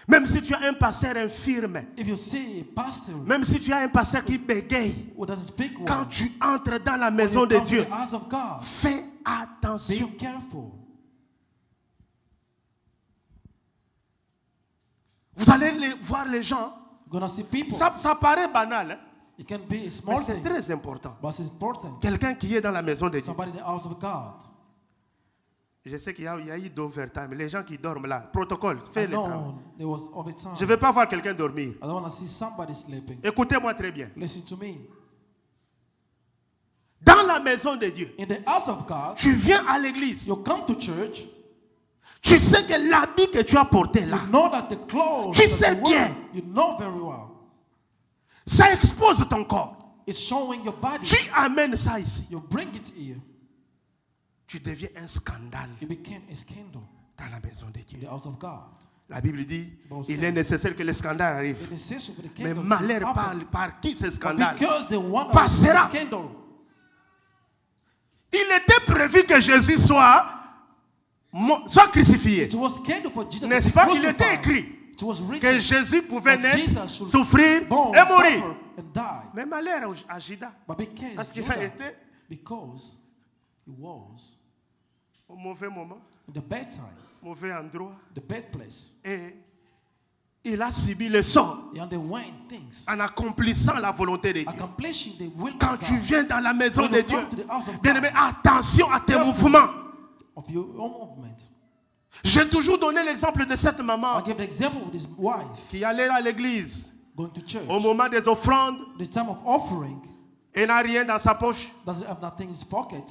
Speaker 1: même si tu as un pasteur infirme,
Speaker 3: If you see a pastor
Speaker 1: même si tu as un pasteur qui bégaye,
Speaker 3: who doesn't speak well,
Speaker 1: quand tu entres dans la
Speaker 3: when
Speaker 1: maison
Speaker 3: you
Speaker 1: de
Speaker 3: come to
Speaker 1: Dieu,
Speaker 3: the house of God,
Speaker 1: fais
Speaker 3: be
Speaker 1: attention.
Speaker 3: careful.
Speaker 1: Vous allez voir les gens,
Speaker 3: You're gonna see people.
Speaker 1: ça paraît banal, hein,
Speaker 3: It can be a
Speaker 1: mais
Speaker 3: small
Speaker 1: c'est
Speaker 3: thing,
Speaker 1: très important.
Speaker 3: but it's important.
Speaker 1: Quelqu'un qui est dans la maison de Dieu.
Speaker 3: Somebody in the house of God.
Speaker 1: Je sais qu'il y a eu d'overtime. Les gens qui dorment là, protocole, fais
Speaker 3: I
Speaker 1: le travail.
Speaker 3: know there was overtime.
Speaker 1: Je ne veux pas voir quelqu'un dormir.
Speaker 3: I don't want to see somebody sleeping.
Speaker 1: Écoutez-moi très bien.
Speaker 3: Listen to me.
Speaker 1: Dans la maison de Dieu,
Speaker 3: In the house of God,
Speaker 1: tu viens à l'église.
Speaker 3: you come to church.
Speaker 1: Tu sais que l'habit que tu as porté là,
Speaker 3: You know that the clothes
Speaker 1: Tu
Speaker 3: that
Speaker 1: sais
Speaker 3: you
Speaker 1: bien.
Speaker 3: wear, you know very well.
Speaker 1: ça expose ton corps.
Speaker 3: It's showing your body.
Speaker 1: Tu amènes ça ici.
Speaker 3: You bring it here.
Speaker 1: Tu deviens un scandale
Speaker 3: It became a scandal
Speaker 1: dans la maison de
Speaker 3: in
Speaker 1: Dieu.
Speaker 3: the house of God.
Speaker 1: La Bible dit,
Speaker 3: Bon,
Speaker 1: il
Speaker 3: c'est-
Speaker 1: est nécessaire que le scandale arrive.
Speaker 3: It is necessary for the
Speaker 1: Mais
Speaker 3: kingdom
Speaker 1: malheur
Speaker 3: to happen.
Speaker 1: par qui ce
Speaker 3: But
Speaker 1: scandale?
Speaker 3: because the one that
Speaker 1: Passera.
Speaker 3: was the scandal,
Speaker 1: Il était prévu que Jésus soit crucifié.
Speaker 3: it was scandal for Jesus
Speaker 1: N'est-ce
Speaker 3: to be
Speaker 1: pas? Il était
Speaker 3: crucified.
Speaker 1: écrit
Speaker 3: It was written
Speaker 1: que Jésus pouvait
Speaker 3: that
Speaker 1: naître,
Speaker 3: Jesus should
Speaker 1: souffrir
Speaker 3: born,
Speaker 1: et mourir.
Speaker 3: suffer, and die.
Speaker 1: Mais malheur à Judas,
Speaker 3: But because
Speaker 1: parce qu'il a
Speaker 3: Judah,
Speaker 1: été
Speaker 3: because he was
Speaker 1: au mauvais moment,
Speaker 3: in the bad time,
Speaker 1: mauvais endroit,
Speaker 3: the bad place,
Speaker 1: et il a subi le sort
Speaker 3: he underwent things,
Speaker 1: en accomplissant la volonté de Dieu.
Speaker 3: accomplishing the will
Speaker 1: Quand
Speaker 3: of
Speaker 1: tu
Speaker 3: God,
Speaker 1: viens dans la maison
Speaker 3: When
Speaker 1: de
Speaker 3: you
Speaker 1: Dieu,
Speaker 3: come to the house of
Speaker 1: bien
Speaker 3: God,
Speaker 1: aimé, attention à tes
Speaker 3: Careful.
Speaker 1: mouvements.
Speaker 3: of your own movement.
Speaker 1: J'ai toujours donné l'exemple de cette maman
Speaker 3: I give the example of this wife
Speaker 1: qui allait à l'église
Speaker 3: going to church.
Speaker 1: au moment des offrandes
Speaker 3: The time of offering
Speaker 1: et n'a rien dans sa poche.
Speaker 3: doesn't have nothing in his pocket.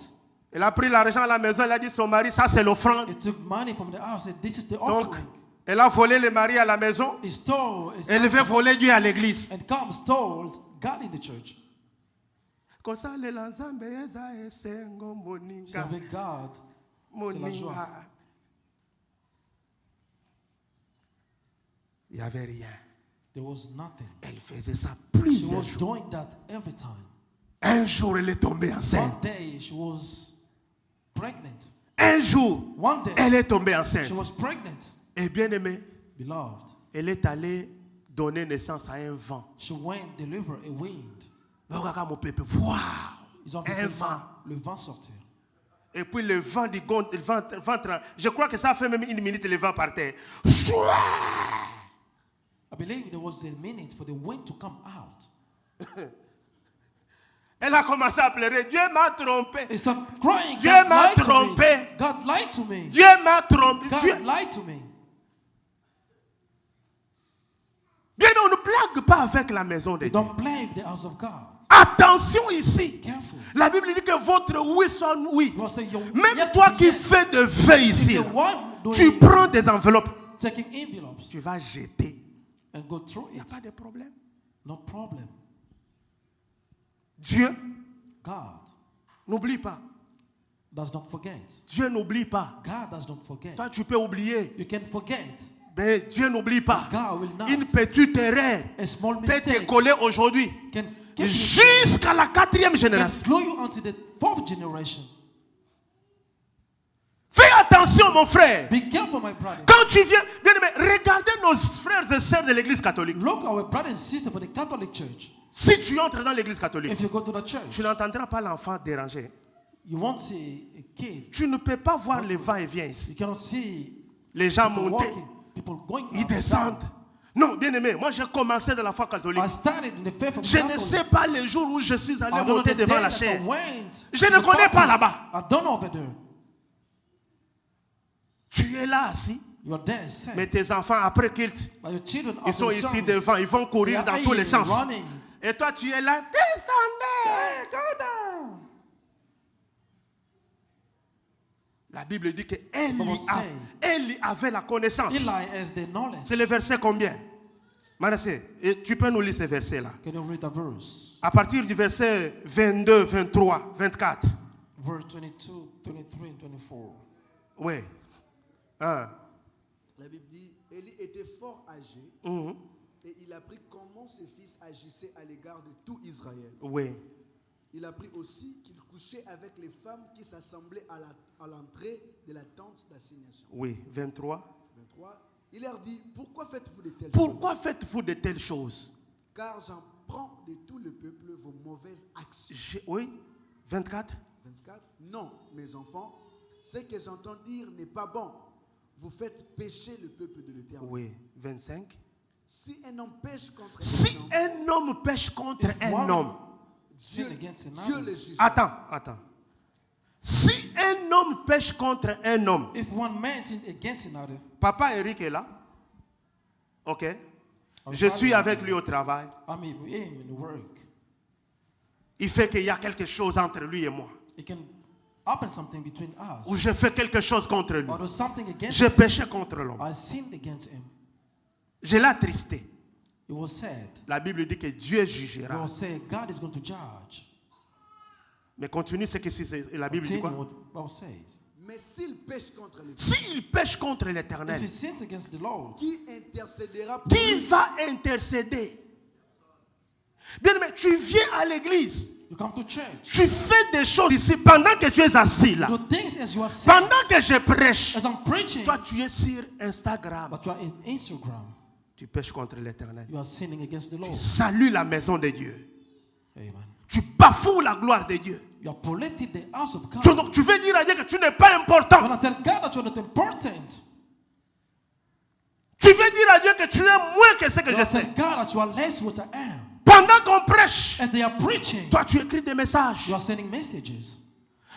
Speaker 1: Elle a pris l'argent à la maison, elle a dit à son mari, ça c'est l'offrande.
Speaker 3: He took money from the house. Said, "This is the
Speaker 1: Donc,
Speaker 3: offering."
Speaker 1: elle a volé le mari à la maison.
Speaker 3: He stole,
Speaker 1: Elle veut voler Dieu à l'église.
Speaker 3: and come stole God in the church.
Speaker 1: Kosalela Nzambe eza esengo moninga.
Speaker 3: Serving God, c'est la joie.
Speaker 1: Moninga. Il n'y avait rien.
Speaker 3: There was nothing.
Speaker 1: Elle faisait ça
Speaker 3: She
Speaker 1: plusieurs
Speaker 3: was
Speaker 1: jours.
Speaker 3: doing that every time.
Speaker 1: Un jour, elle est tombée enceinte.
Speaker 3: One day she was pregnant.
Speaker 1: Un jour,
Speaker 3: One day
Speaker 1: elle est tombée
Speaker 3: she
Speaker 1: enceinte.
Speaker 3: was pregnant.
Speaker 1: Et bien aimée,
Speaker 3: Beloved,
Speaker 1: elle est allée donner naissance à un vent.
Speaker 3: she went deliver a wind.
Speaker 1: Regarde mon peuple. Waouh!
Speaker 3: Ils ont vu
Speaker 1: Un
Speaker 3: ce
Speaker 1: vent.
Speaker 3: le vent sortir.
Speaker 1: Et puis le vent du ventre. Je crois que ça a fait même une minute le vent par terre.
Speaker 3: I believe there was a minute for the wind to come out.
Speaker 1: Elle a commencé à pleurer. Dieu m'a trompé.
Speaker 3: He started crying.
Speaker 1: Dieu
Speaker 3: God
Speaker 1: m'a
Speaker 3: lied to
Speaker 1: trompé.
Speaker 3: me. God lied to me.
Speaker 1: Dieu m'a trompé. Dieu...
Speaker 3: God lied to me.
Speaker 1: Bien, on ne blague pas avec la maison de
Speaker 3: You
Speaker 1: Dieu.
Speaker 3: don't play with the house of God.
Speaker 1: Attention ici.
Speaker 3: Careful.
Speaker 1: La Bible dit que votre oui sonne oui.
Speaker 3: You must say your
Speaker 1: Même
Speaker 3: yes
Speaker 1: toi
Speaker 3: to be
Speaker 1: qui
Speaker 3: yes.
Speaker 1: fais de vœux
Speaker 3: If
Speaker 1: ici,
Speaker 3: the one doing
Speaker 1: tu prends des enveloppes.
Speaker 3: taking envelopes
Speaker 1: Tu vas jeter.
Speaker 3: and go through
Speaker 1: Il n'y a
Speaker 3: it,
Speaker 1: pas de problème.
Speaker 3: no problem.
Speaker 1: Dieu,
Speaker 3: God
Speaker 1: n'oublie pas.
Speaker 3: does not forget.
Speaker 1: Dieu n'oublie pas.
Speaker 3: God does not forget.
Speaker 1: Toi, tu peux oublier.
Speaker 3: You can forget.
Speaker 1: Mais Dieu n'oublie pas.
Speaker 3: God will not.
Speaker 1: Une petite erreur
Speaker 3: A small
Speaker 1: peut te
Speaker 3: mistake
Speaker 1: coller aujourd'hui
Speaker 3: can get you,
Speaker 1: jusqu'à la 4e
Speaker 3: can
Speaker 1: génération.
Speaker 3: glow you unto the 4th generation.
Speaker 1: Fais attention, mon frère.
Speaker 3: Be careful, my brother.
Speaker 1: Quand tu viens, bien aimé, regardez nos frères et sœurs de l'église catholique.
Speaker 3: Look our brother and sister for the Catholic Church.
Speaker 1: Si tu entres dans l'église catholique,
Speaker 3: If you go to the church,
Speaker 1: tu n'entendras pas l'enfant déranger.
Speaker 3: you won't see a kid.
Speaker 1: Tu ne peux pas voir les va-et-vient ici.
Speaker 3: You cannot see
Speaker 1: Les gens
Speaker 3: people
Speaker 1: monter,
Speaker 3: walking, people going
Speaker 1: ils
Speaker 3: up and down.
Speaker 1: descendent. Non, bien aimé, moi j'ai commencé dans la foi catholique.
Speaker 3: I started in the faith of
Speaker 1: Je ne
Speaker 3: Catholic.
Speaker 1: sais pas les jours où je suis
Speaker 3: I
Speaker 1: allé
Speaker 3: don't know
Speaker 1: monter
Speaker 3: the
Speaker 1: devant
Speaker 3: day
Speaker 1: la
Speaker 3: that
Speaker 1: chair.
Speaker 3: I went
Speaker 1: Je
Speaker 3: to
Speaker 1: ne
Speaker 3: the
Speaker 1: connais pas
Speaker 3: pulpit.
Speaker 1: là-bas.
Speaker 3: I don't know over there.
Speaker 1: Tu es là assis,
Speaker 3: You are there set.
Speaker 1: mais tes enfants après culte,
Speaker 3: But your children
Speaker 1: ils
Speaker 3: after
Speaker 1: sont
Speaker 3: the
Speaker 1: ici
Speaker 3: service,
Speaker 1: devant, ils vont courir
Speaker 3: they are
Speaker 1: dans tous les sens.
Speaker 3: running.
Speaker 1: Et toi tu es là, descendez.
Speaker 3: Hey, go down.
Speaker 1: La Bible dit que
Speaker 3: Bible say,
Speaker 1: Élie avait la connaissance.
Speaker 3: Eli has the knowledge.
Speaker 1: C'est le verset combien? Manassé, et tu peux nous lire ces versets-là.
Speaker 3: Can you read the verse?
Speaker 1: À partir du verset 22, 23, 24.
Speaker 3: Verse 22, 23 and 24.
Speaker 1: Oui. Hein.
Speaker 4: La Bible dit, Élie était fort âgé
Speaker 1: Mhm.
Speaker 4: et il apprit comment ses fils agissaient à l'égard de tout Israël.
Speaker 1: Oui.
Speaker 4: Il apprit aussi qu'il couchait avec les femmes qui s'assemblaient à l'entrée de la tente d'assignation.
Speaker 1: Oui. 23.
Speaker 4: 23. Il leur dit, pourquoi faites-vous de telles
Speaker 1: Pourquoi
Speaker 4: choses?
Speaker 1: faites-vous de telles choses?
Speaker 4: Car j'en prends de tout le peuple vos mauvaises actions.
Speaker 1: Oui. 24.
Speaker 4: 24. Non, mes enfants, ce que j'entends dire n'est pas bon. Vous faites pécher le peuple de l'Éternel.
Speaker 1: Oui. 25.
Speaker 4: Si un homme pêche contre
Speaker 1: Si
Speaker 4: un homme,
Speaker 1: un homme pêche contre
Speaker 3: If
Speaker 1: un
Speaker 3: one
Speaker 1: homme.
Speaker 4: Dieu,
Speaker 3: sin against
Speaker 4: Dieu
Speaker 3: another.
Speaker 4: le juge.
Speaker 1: Attends. Si un homme pêche contre un homme,
Speaker 3: If one man sinned against another,
Speaker 1: Papa Eric est là. Ok.
Speaker 3: Our
Speaker 1: Je
Speaker 3: father
Speaker 1: suis
Speaker 3: is
Speaker 1: avec
Speaker 3: there.
Speaker 1: lui au travail.
Speaker 3: I'm with him in the work.
Speaker 1: Il fait qu'il y a quelque chose entre lui et moi.
Speaker 3: It can happen something between
Speaker 1: Ou
Speaker 3: us.
Speaker 1: je fais quelque chose contre lui.
Speaker 3: Or there's something against
Speaker 1: Je
Speaker 3: him.
Speaker 1: péchais contre l'homme.
Speaker 3: I sinned against him.
Speaker 1: Je l'ai attristé.
Speaker 3: It was said.
Speaker 1: La Bible dit que Dieu
Speaker 3: It
Speaker 1: jugera.
Speaker 3: was said God is going to judge.
Speaker 1: Mais continue ce que la Bible dit
Speaker 3: Continue
Speaker 1: quoi?
Speaker 3: what the Bible says.
Speaker 4: Mais s'il pêche contre l'Éternel,
Speaker 1: S'il pêche contre
Speaker 3: If
Speaker 1: l'Éternel,
Speaker 3: he sins against the Lord,
Speaker 4: qui intercédera pour
Speaker 1: qui
Speaker 4: lui?
Speaker 1: va intercéder? Bien aimé, tu viens à l'église.
Speaker 3: you come to church.
Speaker 1: Tu fais des choses ici pendant que tu es assis là.
Speaker 3: Do things as you are saying.
Speaker 1: Pendant que je prêche,
Speaker 3: As I'm preaching,
Speaker 1: toi tu es sur Instagram.
Speaker 3: but you are in Instagram.
Speaker 1: Tu pêches contre l'Éternel.
Speaker 3: You are sinning against the
Speaker 1: Tu
Speaker 3: Lord.
Speaker 1: salues la maison de Dieu.
Speaker 3: Amen.
Speaker 1: Tu bafoues la gloire de Dieu.
Speaker 3: You are polluting the house of God.
Speaker 1: Donc tu veux dire à Dieu que tu n'es pas important.
Speaker 3: When I tell God that you're not important,
Speaker 1: Tu veux dire à Dieu que tu es moins que ce que
Speaker 3: you
Speaker 1: je
Speaker 3: are telling
Speaker 1: sais.
Speaker 3: God that you are less what I am.
Speaker 1: Pendant qu'on prêche,
Speaker 3: As they are preaching,
Speaker 1: toi tu écris des messages.
Speaker 3: you are sending messages.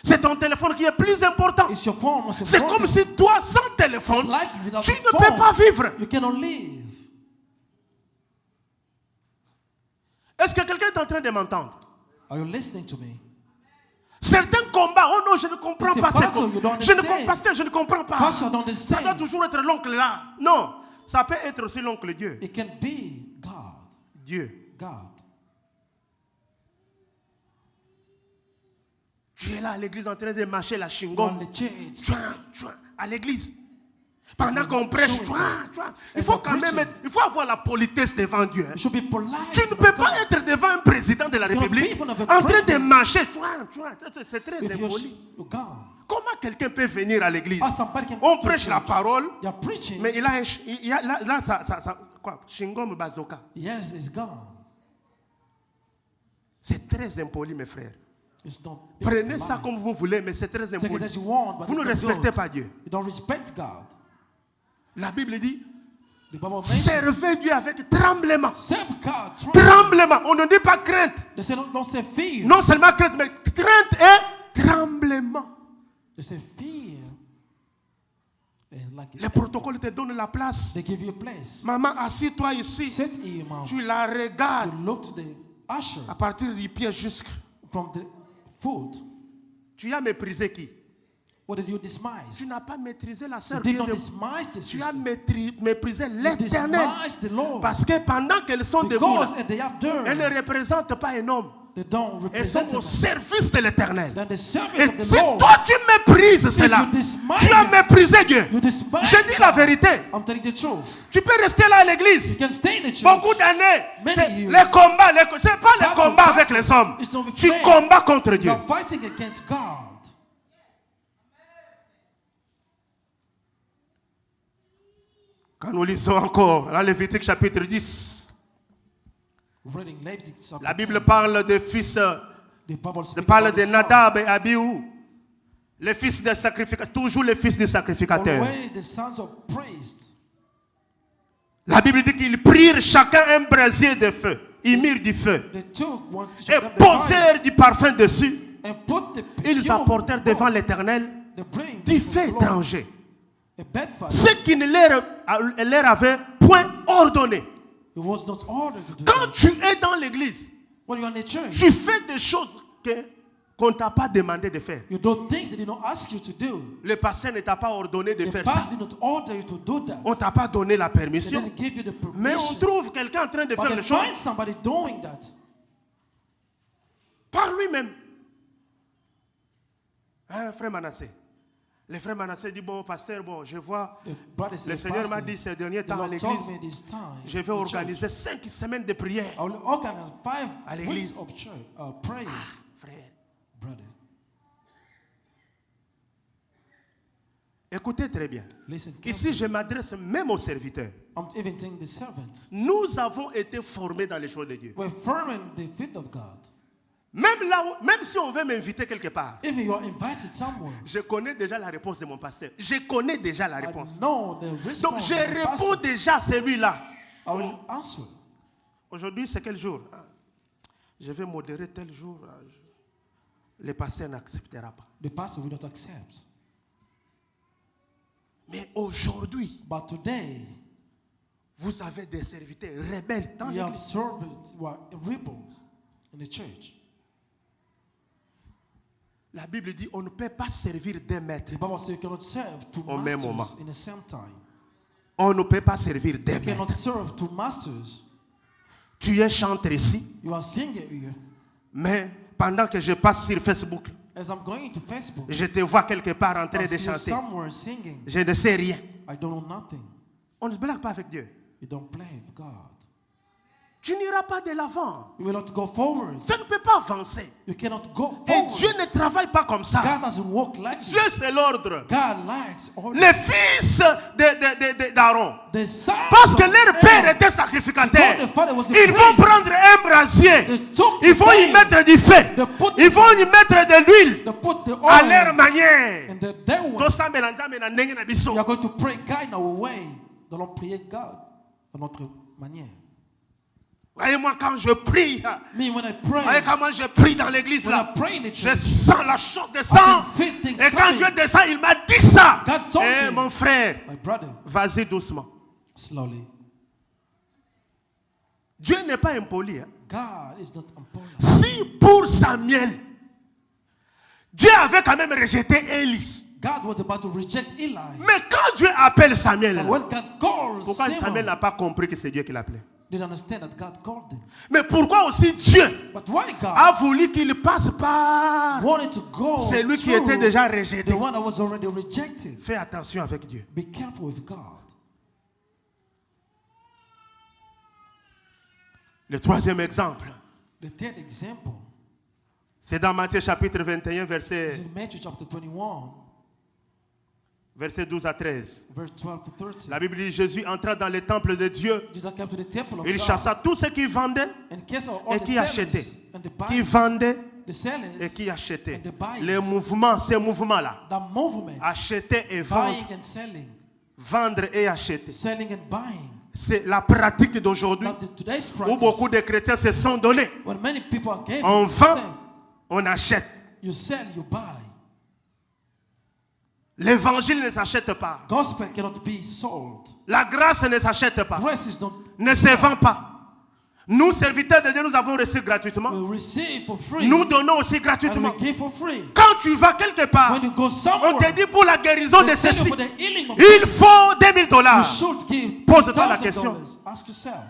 Speaker 1: C'est ton téléphone qui est plus important.
Speaker 3: It's your phone most
Speaker 1: C'est
Speaker 3: important.
Speaker 1: comme si toi, sans téléphone,
Speaker 3: It's like without
Speaker 1: tu
Speaker 3: a
Speaker 1: ne
Speaker 3: phone,
Speaker 1: peux pas vivre.
Speaker 3: You cannot live.
Speaker 1: Est-ce que quelqu'un est en train de m'entendre?
Speaker 3: Are you listening to me?
Speaker 1: Certains combats, oh non, je ne comprends
Speaker 3: It's a
Speaker 1: pas ces
Speaker 3: battle,
Speaker 1: combats.
Speaker 3: you don't
Speaker 1: Je ne
Speaker 3: understand.
Speaker 1: comprends pas, je ne comprends pas.
Speaker 3: Pastor, I don't
Speaker 1: Ça doit
Speaker 3: understand.
Speaker 1: toujours être l'oncle là. Non, ça peut être aussi l'oncle Dieu.
Speaker 3: It can be God.
Speaker 1: Dieu.
Speaker 3: God.
Speaker 1: Tu es là à l'église en train de marcher la
Speaker 3: Go
Speaker 1: chingom.
Speaker 3: on the church.
Speaker 1: Tchouin, à l'église. Pendant qu'on prêche, tchouin. Il
Speaker 3: As
Speaker 1: faut
Speaker 3: you're
Speaker 1: quand même
Speaker 3: preaching.
Speaker 1: il faut avoir la politesse devant Dieu. hein.
Speaker 3: You should be polite.
Speaker 1: Tu ne peux pas être devant un président de la
Speaker 3: You're
Speaker 1: République
Speaker 3: people of a
Speaker 1: en train de
Speaker 3: president.
Speaker 1: marcher. C'est très
Speaker 3: If
Speaker 1: impoli.
Speaker 3: you're gone.
Speaker 1: Comment quelqu'un peut venir à l'église?
Speaker 3: Ah, somebody can
Speaker 1: On
Speaker 3: come to
Speaker 1: prêche la
Speaker 3: church.
Speaker 1: parole,
Speaker 3: You're preaching.
Speaker 1: mais il y a là, ça, quoi? Shingom bazooka.
Speaker 3: Yes, it's gone.
Speaker 1: C'est très impoli, mes frères.
Speaker 3: It's not.
Speaker 1: Prenez ça comme vous voulez, mais c'est très
Speaker 3: Take it
Speaker 1: impoli.
Speaker 3: as you want, but
Speaker 1: Vous
Speaker 3: it's
Speaker 1: ne
Speaker 3: not
Speaker 1: respectez
Speaker 3: good.
Speaker 1: pas Dieu.
Speaker 3: You don't respect God.
Speaker 1: La Bible dit,
Speaker 3: The Bible mentions
Speaker 1: servez Dieu avec tremblement.
Speaker 3: serve God. Trust.
Speaker 1: Tremblement, on ne dit pas crainte.
Speaker 3: They say don't say fear.
Speaker 1: Non seulement crainte, mais crainte et tremblement.
Speaker 3: They say fear. And like
Speaker 1: Les protocoles te donnent la place.
Speaker 3: they give you a place.
Speaker 1: Maman, assis-toi ici.
Speaker 3: Sit in your mouth.
Speaker 1: Tu la regardes
Speaker 3: You look to the usher
Speaker 1: à partir du pied jusque.
Speaker 3: from the foot.
Speaker 1: Tu as méprisé qui?
Speaker 3: What did you despise?
Speaker 1: Tu n'as pas maîtrisé la
Speaker 3: You
Speaker 1: sœur
Speaker 3: did
Speaker 1: qui est
Speaker 3: not
Speaker 1: de...
Speaker 3: despise the
Speaker 1: Tu as
Speaker 3: sister.
Speaker 1: méprisé
Speaker 3: You
Speaker 1: l'Éternel.
Speaker 3: despise the Lord.
Speaker 1: Parce que pendant qu'elles sont debout,
Speaker 3: Because
Speaker 1: là,
Speaker 3: they are there.
Speaker 1: elles ne représentent pas un homme.
Speaker 3: They don't
Speaker 1: et sont
Speaker 3: represent
Speaker 1: au
Speaker 3: him.
Speaker 1: service de l'éternel.
Speaker 3: Then the service
Speaker 1: Et
Speaker 3: of the
Speaker 1: si
Speaker 3: Lord,
Speaker 1: toi tu méprises cela,
Speaker 3: you despise
Speaker 1: tu as
Speaker 3: it,
Speaker 1: méprisé Dieu.
Speaker 3: you despise
Speaker 1: Je dis la
Speaker 3: God.
Speaker 1: vérité.
Speaker 3: I'm telling the truth.
Speaker 1: Tu peux rester là à
Speaker 3: You
Speaker 1: l'église
Speaker 3: can stay in the church.
Speaker 1: beaucoup d'années.
Speaker 3: Many
Speaker 1: C'est
Speaker 3: years.
Speaker 1: les combats, c'est pas les
Speaker 3: Battle,
Speaker 1: combats
Speaker 3: battle.
Speaker 1: avec les hommes.
Speaker 3: It's not with
Speaker 1: Tu
Speaker 3: men.
Speaker 1: combats contre Dieu.
Speaker 3: You're fighting against God.
Speaker 1: Quand nous lisons encore dans Lévitique chapitre 10,
Speaker 3: Reading Leviticus chapter
Speaker 1: la Bible
Speaker 3: 10,
Speaker 1: parle des fils,
Speaker 3: the Bible speaks
Speaker 1: parle
Speaker 3: about
Speaker 1: de
Speaker 3: the son.
Speaker 1: Nadab et Abihu, les fils des sacrificateurs, toujours les fils des sacrificateurs.
Speaker 3: Always the sons of priests.
Speaker 1: La Bible dit qu'ils prirent chacun un brasier de feu, ils mirent du feu
Speaker 3: They took one
Speaker 1: et
Speaker 3: of them the fire
Speaker 1: posèrent du parfum dessus.
Speaker 3: and put the
Speaker 1: Ils
Speaker 3: perfume
Speaker 1: apportèrent devant
Speaker 3: on
Speaker 1: l'Éternel
Speaker 3: the brain
Speaker 1: du
Speaker 3: of
Speaker 1: feu
Speaker 3: the Lord,
Speaker 1: étranger,
Speaker 3: a bed fire.
Speaker 1: ce qui ne leur avait point ordonné.
Speaker 3: It was not ordered to do
Speaker 1: Quand
Speaker 3: that.
Speaker 1: tu es dans l'église,
Speaker 3: When you're in the church,
Speaker 1: tu fais des choses qu'on ne t'a pas demandé de faire.
Speaker 3: you do things they did not ask you to do.
Speaker 1: Le pasteur ne t'a pas ordonné de
Speaker 3: The
Speaker 1: faire
Speaker 3: pastor
Speaker 1: ça.
Speaker 3: did not order you to do that.
Speaker 1: On ne t'a pas donné la
Speaker 3: They
Speaker 1: permission.
Speaker 3: didn't give you the
Speaker 1: Mais on
Speaker 3: permission.
Speaker 1: trouve quelqu'un en train de
Speaker 3: But
Speaker 1: faire
Speaker 3: they
Speaker 1: les choses
Speaker 3: find somebody doing that.
Speaker 1: par lui-même. Hein, frère Manassé. Le frère Manassé dit, bon, pasteur, bon, je vois,
Speaker 3: The brother said,
Speaker 1: le Seigneur m'a
Speaker 3: "Pastor,
Speaker 1: dit ces derniers
Speaker 3: the
Speaker 1: temps à
Speaker 3: Lord told
Speaker 1: l'église,
Speaker 3: me this time
Speaker 1: je vais
Speaker 3: in church,
Speaker 1: organiser 5 semaines de prière.
Speaker 3: I will organize 5
Speaker 1: À
Speaker 3: weeks
Speaker 1: l'église.
Speaker 3: of church, prayer,
Speaker 1: Frère,
Speaker 3: brother.
Speaker 1: écoutez très bien.
Speaker 3: Listen
Speaker 1: Ici,
Speaker 3: carefully.
Speaker 1: je m'adresse même aux serviteurs.
Speaker 3: I'm even telling the servants.
Speaker 1: Nous avons été formés dans les choses de Dieu.
Speaker 3: We're firm in the feet of God.
Speaker 1: Même là, même si on veut m'inviter quelque part,
Speaker 3: If you are invited somewhere,
Speaker 1: je connais déjà la réponse de mon pasteur. Je connais déjà la
Speaker 3: I
Speaker 1: réponse.
Speaker 3: know the response.
Speaker 1: Donc, je
Speaker 3: of the
Speaker 1: réponds
Speaker 3: pastor.
Speaker 1: déjà à celui-là.
Speaker 3: I will answer.
Speaker 1: Aujourd'hui, c'est quel jour? Je vais modérer tel jour. Le pasteur n'acceptera pas.
Speaker 3: The pastor will not accept.
Speaker 1: Mais aujourd'hui,
Speaker 3: But today,
Speaker 1: vous avez des serviteurs rebelles dans
Speaker 3: we have
Speaker 1: l'église.
Speaker 3: servants who are rebels in the church.
Speaker 1: La Bible dit on ne peut pas servir deux maîtres.
Speaker 3: The Bible says you cannot serve two
Speaker 1: Au même
Speaker 3: masters
Speaker 1: moment.
Speaker 3: in the same time.
Speaker 1: On ne peut pas servir deux
Speaker 3: You cannot
Speaker 1: maîtres.
Speaker 3: serve two masters.
Speaker 1: Tu es chanteur ici,
Speaker 3: You are singing here.
Speaker 1: mais pendant que je passe sur Facebook,
Speaker 3: As I'm going to Facebook,
Speaker 1: je te vois quelque part en train
Speaker 3: I
Speaker 1: de
Speaker 3: see you
Speaker 1: chanter.
Speaker 3: somewhere singing.
Speaker 1: Je ne sais rien.
Speaker 3: I don't know nothing.
Speaker 1: On ne se blague pas avec Dieu.
Speaker 3: You don't play with God.
Speaker 1: Tu n'iras pas de l'avant.
Speaker 3: You will not go forward.
Speaker 1: Tu ne peux pas avancer.
Speaker 3: You cannot go
Speaker 1: Et
Speaker 3: forward.
Speaker 1: Dieu ne travaille pas comme ça.
Speaker 3: God doesn't walk like
Speaker 1: Dieu,
Speaker 3: this.
Speaker 1: c'est l'ordre.
Speaker 3: God likes order.
Speaker 1: Les fils d'Aaron,
Speaker 3: The sons
Speaker 1: parce que
Speaker 3: of
Speaker 1: leur
Speaker 3: Aaron,
Speaker 1: père était sacrificateur,
Speaker 3: because the father was a
Speaker 1: ils vont
Speaker 3: priest,
Speaker 1: prendre un brasier,
Speaker 3: they took
Speaker 1: ils
Speaker 3: the
Speaker 1: vont y
Speaker 3: fire,
Speaker 1: mettre du feu,
Speaker 3: they put
Speaker 1: ils vont y mettre de l'huile
Speaker 3: they put the
Speaker 1: à leur
Speaker 3: oil,
Speaker 1: manière.
Speaker 3: and the day one,
Speaker 1: Tosambela nzambe na ndenge na biso.
Speaker 3: we are going to pray God in our way. Nous allons prier God de notre manière.
Speaker 1: Voyez-moi quand je prie,
Speaker 3: Me, when I
Speaker 1: voyez
Speaker 3: pray,
Speaker 1: comment je prie dans l'église
Speaker 3: when I
Speaker 1: là.
Speaker 3: pray in the
Speaker 1: Je
Speaker 3: church,
Speaker 1: sens la chose
Speaker 3: I
Speaker 1: descendre.
Speaker 3: can feel things
Speaker 1: Et quand
Speaker 3: coming.
Speaker 1: Dieu descend, il m'a dit ça.
Speaker 3: God told
Speaker 1: Eh
Speaker 3: me.
Speaker 1: mon frère,
Speaker 3: My brother,
Speaker 1: vas-y doucement.
Speaker 3: slowly.
Speaker 1: Dieu n'est pas impoli. Hein.
Speaker 3: God is not important.
Speaker 1: Si pour Samuel, Dieu avait quand même rejeté Élie.
Speaker 3: God was about to reject Eli.
Speaker 1: Mais quand Dieu appelle Samuel,
Speaker 3: But
Speaker 1: là,
Speaker 3: when God called
Speaker 1: pourquoi Samuel
Speaker 3: Samuel,
Speaker 1: n'a pas compris que c'est Dieu qui l'appelait?
Speaker 3: didn't understand that God called him.
Speaker 1: Mais pourquoi aussi Dieu
Speaker 3: But why God
Speaker 1: a voulu qu'il passe par
Speaker 3: wanted to go
Speaker 1: celui qui
Speaker 3: through
Speaker 1: était déjà rejeté?
Speaker 3: the one that was already rejected?
Speaker 1: Fais attention avec Dieu.
Speaker 3: Be careful with God.
Speaker 1: Le troisième exemple,
Speaker 3: The third example
Speaker 1: c'est dans Matthieu chapitre 21,
Speaker 3: is
Speaker 1: verset
Speaker 3: in Matthew chapter 21,
Speaker 1: 12 à 13.
Speaker 3: verse 12 to 13.
Speaker 1: La Bible dit Jésus entra dans le temple de Dieu.
Speaker 3: Jesus came to the temple of
Speaker 1: Il
Speaker 3: God
Speaker 1: chassa tous ceux qui vendaient
Speaker 3: and cast out all
Speaker 1: et
Speaker 3: the
Speaker 1: qui
Speaker 3: sellers
Speaker 1: achetaient.
Speaker 3: and the
Speaker 1: Qui
Speaker 3: buyers.
Speaker 1: vendaient
Speaker 3: The sellers
Speaker 1: et qui achetaient.
Speaker 3: and the buyers.
Speaker 1: Les mouvements, ces mouvements-là.
Speaker 3: The movement,
Speaker 1: Acheter et vendre.
Speaker 3: buying and selling,
Speaker 1: Vendre et acheter.
Speaker 3: selling and buying.
Speaker 1: C'est la pratique d'aujourd'hui
Speaker 3: But today's
Speaker 1: où
Speaker 3: practice,
Speaker 1: beaucoup de chrétiens se sont donnés.
Speaker 3: when many people are giving,
Speaker 1: On vend, on achète.
Speaker 3: you sell, you buy.
Speaker 1: L'évangile ne s'achète pas.
Speaker 3: Gospel cannot be sold.
Speaker 1: La grâce ne s'achète pas.
Speaker 3: Grace is not.
Speaker 1: Ne se vend pas. Nous, serviteurs de Dieu, nous avons reçu gratuitement.
Speaker 3: We receive for free.
Speaker 1: Nous donnons aussi
Speaker 3: And
Speaker 1: gratuitement.
Speaker 3: we give for free.
Speaker 1: Quand tu vas quelque part,
Speaker 3: When you go
Speaker 1: on
Speaker 3: somewhere,
Speaker 1: te dit pour la guérison de
Speaker 3: they tell you
Speaker 1: ceci,
Speaker 3: for the healing of
Speaker 1: il faut $2000.
Speaker 3: you should give
Speaker 1: Pose-toi la question.
Speaker 3: $1,000. Ask yourself.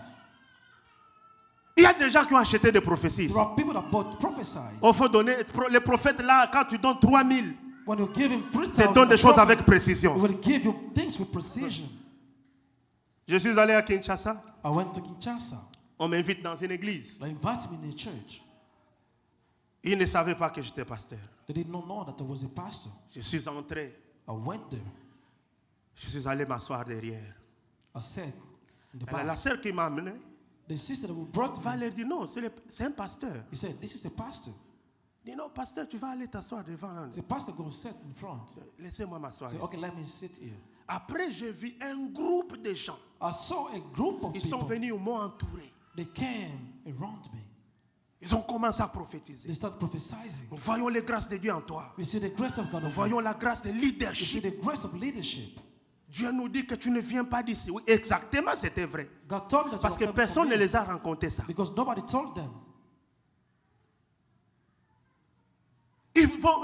Speaker 1: Il y a des gens qui ont acheté des prophéties.
Speaker 3: There are people that bought prophesies.
Speaker 1: Il faut donner, les prophètes là, quand tu donnes 3000,
Speaker 3: When you give him
Speaker 1: tu
Speaker 3: 3,000,
Speaker 1: donnes des choses avec
Speaker 3: he
Speaker 1: précision.
Speaker 3: will give you things with precision.
Speaker 1: Je suis allé à Kinshasa.
Speaker 3: I went to Kinshasa.
Speaker 1: On m'invite dans une église.
Speaker 3: They invited me in a church.
Speaker 1: Ils ne savaient pas que j'étais pasteur.
Speaker 3: They did not know that I was a pastor.
Speaker 1: Je suis entré.
Speaker 3: I went there.
Speaker 1: Je suis allé m'asseoir derrière.
Speaker 3: I said, in the
Speaker 1: La
Speaker 3: back,
Speaker 1: sœur qui m'a amené
Speaker 3: the sister who brought
Speaker 1: va
Speaker 3: me,
Speaker 1: leur dire non, c'est un pasteur.
Speaker 3: he said, this is a pastor.
Speaker 1: Il dit non, pasteur, tu vas aller t'asseoir devant.
Speaker 3: The pastor go sit in front.
Speaker 1: Laissez-moi m'asseoir.
Speaker 3: I said,
Speaker 1: ici.
Speaker 3: okay, let me sit here.
Speaker 1: Après, j'ai vu un groupe de gens.
Speaker 3: I saw a group of
Speaker 1: Ils sont
Speaker 3: people.
Speaker 1: venus, ils m'ont entouré.
Speaker 3: They came around me.
Speaker 1: Ils ont commencé à prophétiser.
Speaker 3: They started prophesying.
Speaker 1: Nous voyons les grâces de Dieu en toi.
Speaker 3: We see the grace of God.
Speaker 1: Nous
Speaker 3: on you.
Speaker 1: voyons la grâce de
Speaker 3: We see
Speaker 1: leadership.
Speaker 3: the grace of leadership.
Speaker 1: Dieu nous dit que tu ne viens pas d'ici. Oui, exactement, c'était vrai.
Speaker 3: God told me that
Speaker 1: Parce
Speaker 3: you
Speaker 1: que
Speaker 3: are coming
Speaker 1: personne
Speaker 3: from
Speaker 1: ne
Speaker 3: here,
Speaker 1: les a rencontrés ça.
Speaker 3: because nobody told them.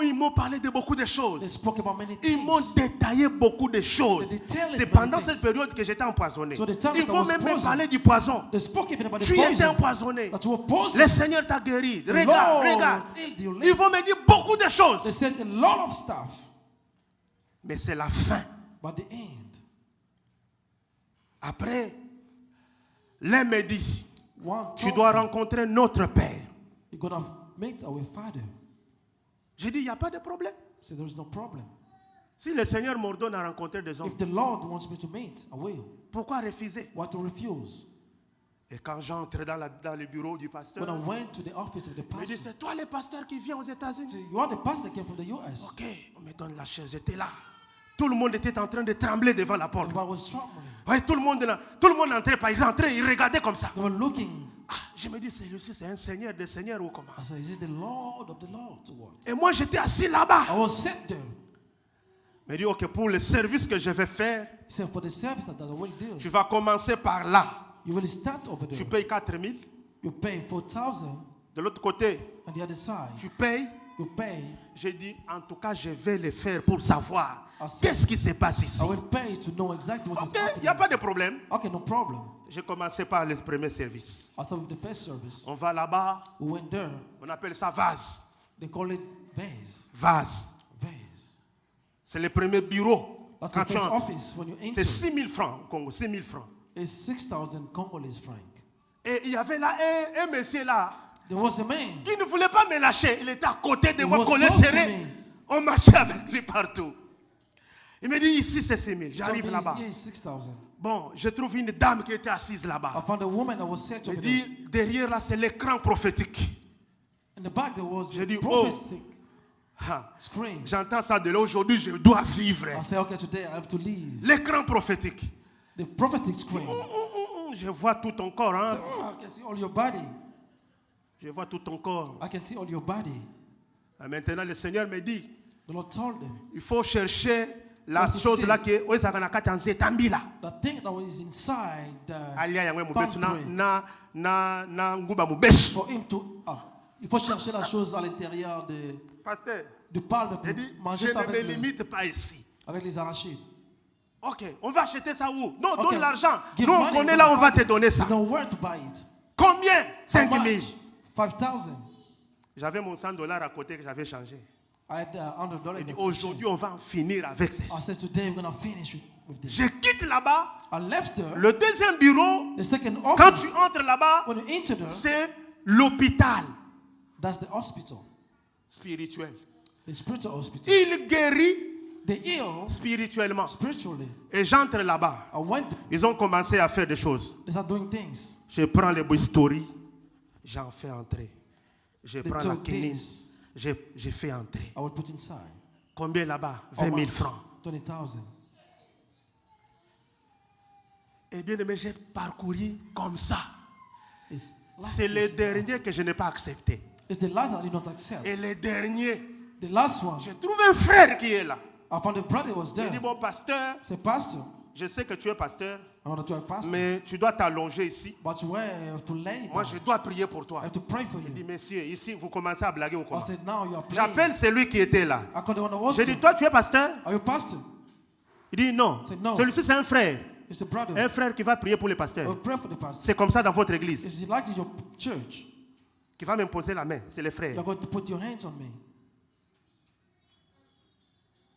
Speaker 1: Ils m'ont parlé de beaucoup de
Speaker 3: They
Speaker 1: choses.
Speaker 3: spoke about many
Speaker 1: Ils m'ont
Speaker 3: things.
Speaker 1: détaillé beaucoup de choses.
Speaker 3: They detailed
Speaker 1: C'est
Speaker 3: many
Speaker 1: pendant
Speaker 3: things.
Speaker 1: cette période que j'étais empoisonné.
Speaker 3: So the time
Speaker 1: Ils
Speaker 3: that I
Speaker 1: vont
Speaker 3: was
Speaker 1: même me
Speaker 3: poisoned.
Speaker 1: parler du poison.
Speaker 3: They spoke even about the
Speaker 1: Tu étais
Speaker 3: poison.
Speaker 1: empoisonné.
Speaker 3: That you were poisoned.
Speaker 1: Le Seigneur t'a guéri.
Speaker 3: The
Speaker 1: Regarde,
Speaker 3: Lord
Speaker 1: regarde.
Speaker 3: healed you.
Speaker 1: Ils vont me dire beaucoup de
Speaker 3: They
Speaker 1: choses.
Speaker 3: said a lot of stuff.
Speaker 1: Mais c'est la fin.
Speaker 3: But the end.
Speaker 1: Après, l'un me dit,
Speaker 3: One
Speaker 1: tu
Speaker 3: told
Speaker 1: dois
Speaker 3: me,
Speaker 1: rencontrer notre Père.
Speaker 3: you're going to meet our Father.
Speaker 1: J'ai dit, il n'y a pas de problème.
Speaker 3: So there is no problem.
Speaker 1: Si le Seigneur m'ordonne à rencontrer des hommes,
Speaker 3: If the Lord wants me to meet, I will.
Speaker 1: pourquoi refuser?
Speaker 3: Why to refuse?
Speaker 1: Et quand j'entre dans le bureau du
Speaker 3: When
Speaker 1: pasteur,
Speaker 3: I went to the office of the
Speaker 1: il me dit,
Speaker 3: pastor,
Speaker 1: c'est toi le pasteur qui vient aux
Speaker 3: he
Speaker 1: États-Unis?
Speaker 3: said, you are the pastor that came from the U.S.
Speaker 1: Ok, on me donne la chaise, j'étais là. Tout le monde était en train de trembler devant la porte.
Speaker 3: Everybody was trembling.
Speaker 1: Ouais, tout le monde entrait, pas, ils entraient, ils regardaient comme ça.
Speaker 3: They were looking.
Speaker 1: Ah, je me dis, celui-ci, c'est un seigneur des seigneurs ou comment?
Speaker 3: I said, is it the Lord of the Lord to what?
Speaker 1: Et moi, j'étais assis là-bas.
Speaker 3: I was set there.
Speaker 1: Il me dit, ok, pour le service que je vais faire,
Speaker 3: He said, for the service that I will do,
Speaker 1: tu vas commencer par là.
Speaker 3: you will start over
Speaker 1: Tu
Speaker 3: there.
Speaker 1: payes 4 000.
Speaker 3: You pay 4,000.
Speaker 1: De l'autre côté,
Speaker 3: On the other side,
Speaker 1: tu payes.
Speaker 3: you pay.
Speaker 1: J'ai dit, en tout cas, je vais le faire pour savoir
Speaker 3: I said,
Speaker 1: qu'est-ce qui se passe ici.
Speaker 3: I will pay to know exactly what is
Speaker 1: Ok, il
Speaker 3: happening.
Speaker 1: n'y a pas de problème.
Speaker 3: Okay, no problem.
Speaker 1: J'ai commencé par le premier service.
Speaker 3: I started with the first service.
Speaker 1: On va là-bas,
Speaker 3: We went there.
Speaker 1: on appelle ça vase.
Speaker 3: They call it vase.
Speaker 1: Vase.
Speaker 3: Vase.
Speaker 1: C'est le premier bureau.
Speaker 3: That's
Speaker 1: Quand
Speaker 3: the
Speaker 1: tu
Speaker 3: first
Speaker 1: entres,
Speaker 3: office when you enter.
Speaker 1: c'est 6 000 francs au Congo, 6 000 francs.
Speaker 3: It's 6,000 Congolese francs.
Speaker 1: Et il y avait là un monsieur là
Speaker 3: There was a man.
Speaker 1: qui ne voulait pas me lâcher. Il était à côté de
Speaker 3: He
Speaker 1: moi,
Speaker 3: was
Speaker 1: collé
Speaker 3: close to
Speaker 1: serré.
Speaker 3: me.
Speaker 1: On marchait avec lui partout. Il me dit, ici c'est 6 000. J'arrive
Speaker 3: Somebody
Speaker 1: là-bas.
Speaker 3: here is 6,000.
Speaker 1: Bon, je trouve une dame qui était assise
Speaker 3: I
Speaker 1: là-bas.
Speaker 3: found a woman that was set
Speaker 1: Il
Speaker 3: over
Speaker 1: dit,
Speaker 3: there.
Speaker 1: derrière là, c'est l'écran prophétique.
Speaker 3: In the back there was
Speaker 1: J'ai
Speaker 3: a
Speaker 1: dit, oh.
Speaker 3: prophetic
Speaker 1: Ah,
Speaker 3: screen.
Speaker 1: j'entends ça de là. Aujourd'hui, je dois vivre.
Speaker 3: I said, okay, today I have to leave.
Speaker 1: L'écran prophétique.
Speaker 3: The prophetic screen.
Speaker 1: Je vois tout ton corps.
Speaker 3: I
Speaker 1: Hein?
Speaker 3: said, oh, I can see all your body.
Speaker 1: Je vois tout ton corps.
Speaker 3: I can see all your body.
Speaker 1: Et maintenant, le Seigneur me dit,
Speaker 3: The Lord told them,
Speaker 1: il faut chercher la
Speaker 3: Parce que
Speaker 1: chose
Speaker 3: c'est-
Speaker 1: là qui est en Zetambi là.
Speaker 3: the thing that was inside the
Speaker 1: Alia yangwe
Speaker 3: palm
Speaker 1: mubesu
Speaker 3: tree,
Speaker 1: na nguba mubesu.
Speaker 3: for him to, il faut chercher la chose à l'intérieur
Speaker 1: Pasteur,
Speaker 3: du palme pour
Speaker 1: il dit,
Speaker 3: manger
Speaker 1: je
Speaker 3: ça
Speaker 1: ne me limite pas ici.
Speaker 3: avec les arachides.
Speaker 1: Ok, on va acheter ça où? Non,
Speaker 3: Okay,
Speaker 1: donne l'argent.
Speaker 3: give
Speaker 1: Nous, on
Speaker 3: money,
Speaker 1: connaît
Speaker 3: we're
Speaker 1: là,
Speaker 3: gonna
Speaker 1: on va
Speaker 3: buy
Speaker 1: te
Speaker 3: it.
Speaker 1: donner ça.
Speaker 3: You know where to buy it.
Speaker 1: Combien? 5
Speaker 3: How
Speaker 1: 000.
Speaker 3: much? 5,000.
Speaker 1: J'avais mon $100 à côté que j'avais changé.
Speaker 3: I had $100.
Speaker 1: Il dit, aujourd'hui, on va en finir avec ça.
Speaker 3: I said, today we're going to finish with this.
Speaker 1: Je quitte là-bas.
Speaker 3: I left there.
Speaker 1: Le deuxième bureau,
Speaker 3: The second
Speaker 1: quand tu
Speaker 3: office,
Speaker 1: entres là-bas,
Speaker 3: when you enter there,
Speaker 1: c'est l'hôpital
Speaker 3: that's the hospital,
Speaker 1: spirituel.
Speaker 3: the spiritual hospital.
Speaker 1: Il guérit
Speaker 3: They heal
Speaker 1: spirituellement.
Speaker 3: spiritually.
Speaker 1: Et j'entre là-bas.
Speaker 3: I went,
Speaker 1: Ils ont commencé à faire des choses.
Speaker 3: they start doing things.
Speaker 1: Je prends les bistouris, j'en fais entrer. Je
Speaker 3: They
Speaker 1: prends la
Speaker 3: took
Speaker 1: quinine,
Speaker 3: this,
Speaker 1: je fais entrer.
Speaker 3: I will put inside.
Speaker 1: Combien là-bas?
Speaker 3: How
Speaker 1: 20 000
Speaker 3: much?
Speaker 1: francs.
Speaker 3: 20,000.
Speaker 1: Eh bien, mais j'ai parcouru comme ça.
Speaker 3: It's like
Speaker 1: C'est le
Speaker 3: this.
Speaker 1: dernier que je n'ai pas accepté.
Speaker 3: It's the last that I did not accept.
Speaker 1: Et le dernier,
Speaker 3: The last one,
Speaker 1: j'ai trouvé un frère qui est là.
Speaker 3: I found a brother was
Speaker 1: Il
Speaker 3: there.
Speaker 1: dit, bon, pasteur,
Speaker 3: Say, Pastor,
Speaker 1: je sais que tu es pasteur,
Speaker 3: I know that you are a pastor,
Speaker 1: mais tu dois t'allonger ici.
Speaker 3: but you have to lay
Speaker 1: Moi,
Speaker 3: down.
Speaker 1: je dois prier pour
Speaker 3: I
Speaker 1: toi.
Speaker 3: have to pray for
Speaker 1: Il dit,
Speaker 3: you.
Speaker 1: monsieur, ici, vous commencez à blaguer ou
Speaker 3: I
Speaker 1: quoi?
Speaker 3: said, now you are praying.
Speaker 1: J'appelle celui qui était là.
Speaker 3: I called the one that was
Speaker 1: J'ai dit,
Speaker 3: there.
Speaker 1: toi, tu es pasteur?
Speaker 3: Are you a pastor?
Speaker 1: Il dit, non.
Speaker 3: C'est non.
Speaker 1: Celui-ci, c'est un frère.
Speaker 3: He It's a brother.
Speaker 1: Un frère qui va prier pour le pasteur.
Speaker 3: Or pray for the pastor.
Speaker 1: C'est comme ça dans votre église.
Speaker 3: It's like in your church.
Speaker 1: Qui va m'imposer la main, c'est le frère.
Speaker 3: You're going to put your hands on me.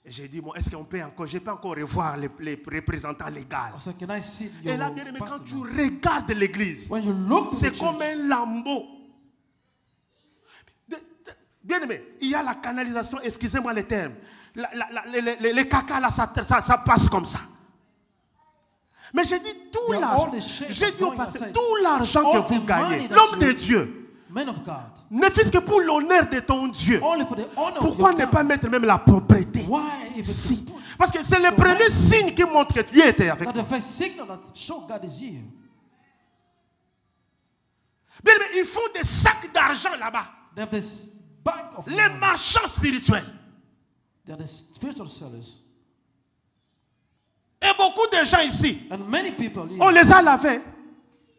Speaker 1: Et j'ai dit, bon, est-ce qu'on peut encore, je ne peux encore revoir les représentants légaux.
Speaker 3: I said, can I see your
Speaker 1: Et là, bien aimé, quand
Speaker 3: pastor
Speaker 1: tu
Speaker 3: now?
Speaker 1: regardes l'église,
Speaker 3: When you look to the
Speaker 1: c'est comme
Speaker 3: church,
Speaker 1: un lambeau. Bien aimé, il y a la canalisation, excusez-moi les termes. Les caca là, ça passe comme ça. Mais j'ai dit tout
Speaker 3: There are
Speaker 1: l'argent.
Speaker 3: all the shit
Speaker 1: J'ai
Speaker 3: that's
Speaker 1: dit au
Speaker 3: going
Speaker 1: pasteur,
Speaker 3: outside.
Speaker 1: tout l'argent
Speaker 3: All
Speaker 1: que vous
Speaker 3: the
Speaker 1: gagnez,
Speaker 3: money that
Speaker 1: l'homme
Speaker 3: you-
Speaker 1: de Dieu,
Speaker 3: men of God,
Speaker 1: ne fût-ce que pour l'honneur de ton Dieu.
Speaker 3: only for the honor
Speaker 1: Pourquoi
Speaker 3: of
Speaker 1: ne
Speaker 3: your
Speaker 1: pas
Speaker 3: God.
Speaker 1: mettre même la propriété?
Speaker 3: Why if it's
Speaker 1: Si. Parce que c'est le premier signe qui montre que Dieu était avec
Speaker 3: not
Speaker 1: toi.
Speaker 3: the first signal that show God is here?
Speaker 1: Bien aimé, ils font des sacs d'argent là-bas.
Speaker 3: They have this bag of
Speaker 1: Les
Speaker 3: money.
Speaker 1: marchands spirituels.
Speaker 3: They are the spiritual sellers.
Speaker 1: Et beaucoup de gens ici,
Speaker 3: And many people here,
Speaker 1: on les a lavés.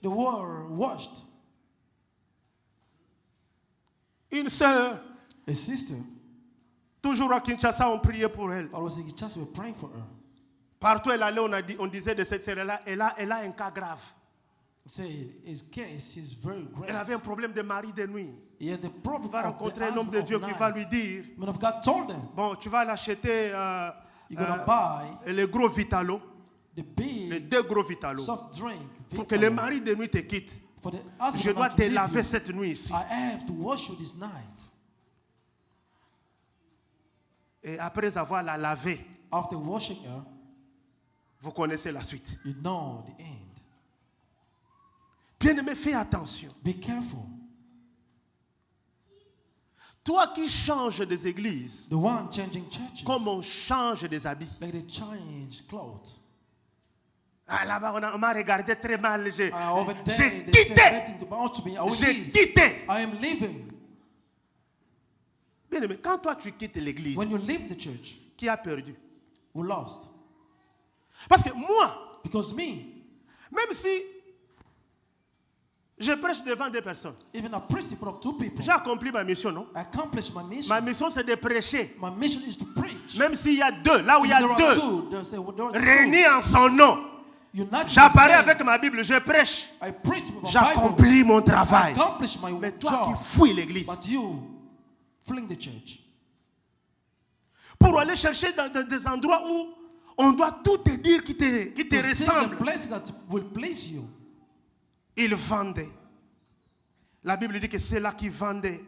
Speaker 3: they were washed.
Speaker 1: Une sœur,
Speaker 3: A sister,
Speaker 1: toujours à Kinshasa, on priait pour elle.
Speaker 3: always in church, we were praying for her.
Speaker 1: Partout elle allait, on disait de cette sœur-là, elle a un cas grave.
Speaker 3: Say his case is very great.
Speaker 1: Elle avait un problème de mari de nuit.
Speaker 3: He had the problem
Speaker 1: Il va
Speaker 3: of the
Speaker 1: rencontrer un homme de
Speaker 3: husband
Speaker 1: Dieu
Speaker 3: of
Speaker 1: qui
Speaker 3: night.
Speaker 1: va lui dire,
Speaker 3: Man of God told them,
Speaker 1: bon, tu vas l'acheter
Speaker 3: you're going to buy
Speaker 1: les gros Vitalo,
Speaker 3: the
Speaker 1: les
Speaker 3: big
Speaker 1: 2 gros Vitalo,
Speaker 3: soft drink
Speaker 1: pour que
Speaker 3: Vitalo.
Speaker 1: le mari de nuit te quitte.
Speaker 3: For the husband
Speaker 1: Je dois
Speaker 3: not
Speaker 1: te
Speaker 3: to leave
Speaker 1: laver
Speaker 3: you.
Speaker 1: cette nuit ici.
Speaker 3: I have to wash you this night.
Speaker 1: Et après avoir la lavée,
Speaker 3: After washing her,
Speaker 1: vous connaissez la suite.
Speaker 3: you know the end.
Speaker 1: Bien-aimé, fais attention.
Speaker 3: Be careful.
Speaker 1: Toi qui changes des églises,
Speaker 3: The one changing churches,
Speaker 1: comme on change des habits.
Speaker 3: like they change clothes.
Speaker 1: Ah, là-bas, on m'a regardé très mal. J'ai
Speaker 3: Over there,
Speaker 1: j'ai
Speaker 3: they said
Speaker 1: quitté.
Speaker 3: nothing about to me. I will
Speaker 1: J'ai
Speaker 3: leave.
Speaker 1: quitté.
Speaker 3: I am leaving.
Speaker 1: Bien-aimé, quand toi tu quittes l'église,
Speaker 3: When you leave the church,
Speaker 1: qui a perdu?
Speaker 3: we lost.
Speaker 1: Parce que moi,
Speaker 3: Because me,
Speaker 1: même si je prêche devant des personnes,
Speaker 3: even I preach in front of two people,
Speaker 1: j'ai accompli ma mission, non?
Speaker 3: I accomplished my mission.
Speaker 1: Ma mission, c'est de prêcher.
Speaker 3: My mission is to preach.
Speaker 1: Même s'il y a deux, là où il y a
Speaker 3: There are
Speaker 1: deux,
Speaker 3: two. There are two.
Speaker 1: réunis en son nom,
Speaker 3: United
Speaker 1: j'apparais
Speaker 3: in the
Speaker 1: avec ma Bible, je prêche.
Speaker 3: I preach with my Bible.
Speaker 1: J'accomplis mon
Speaker 3: I
Speaker 1: travail.
Speaker 3: accomplish my
Speaker 1: Mais toi
Speaker 3: job.
Speaker 1: qui fouilles l'église,
Speaker 3: But you fling the church.
Speaker 1: pour aller chercher dans des endroits où on doit tout te dire qui te
Speaker 3: To seek the
Speaker 1: ressemble.
Speaker 3: place that will please you.
Speaker 1: Ils vendaient. La Bible dit que c'est là qui vendaient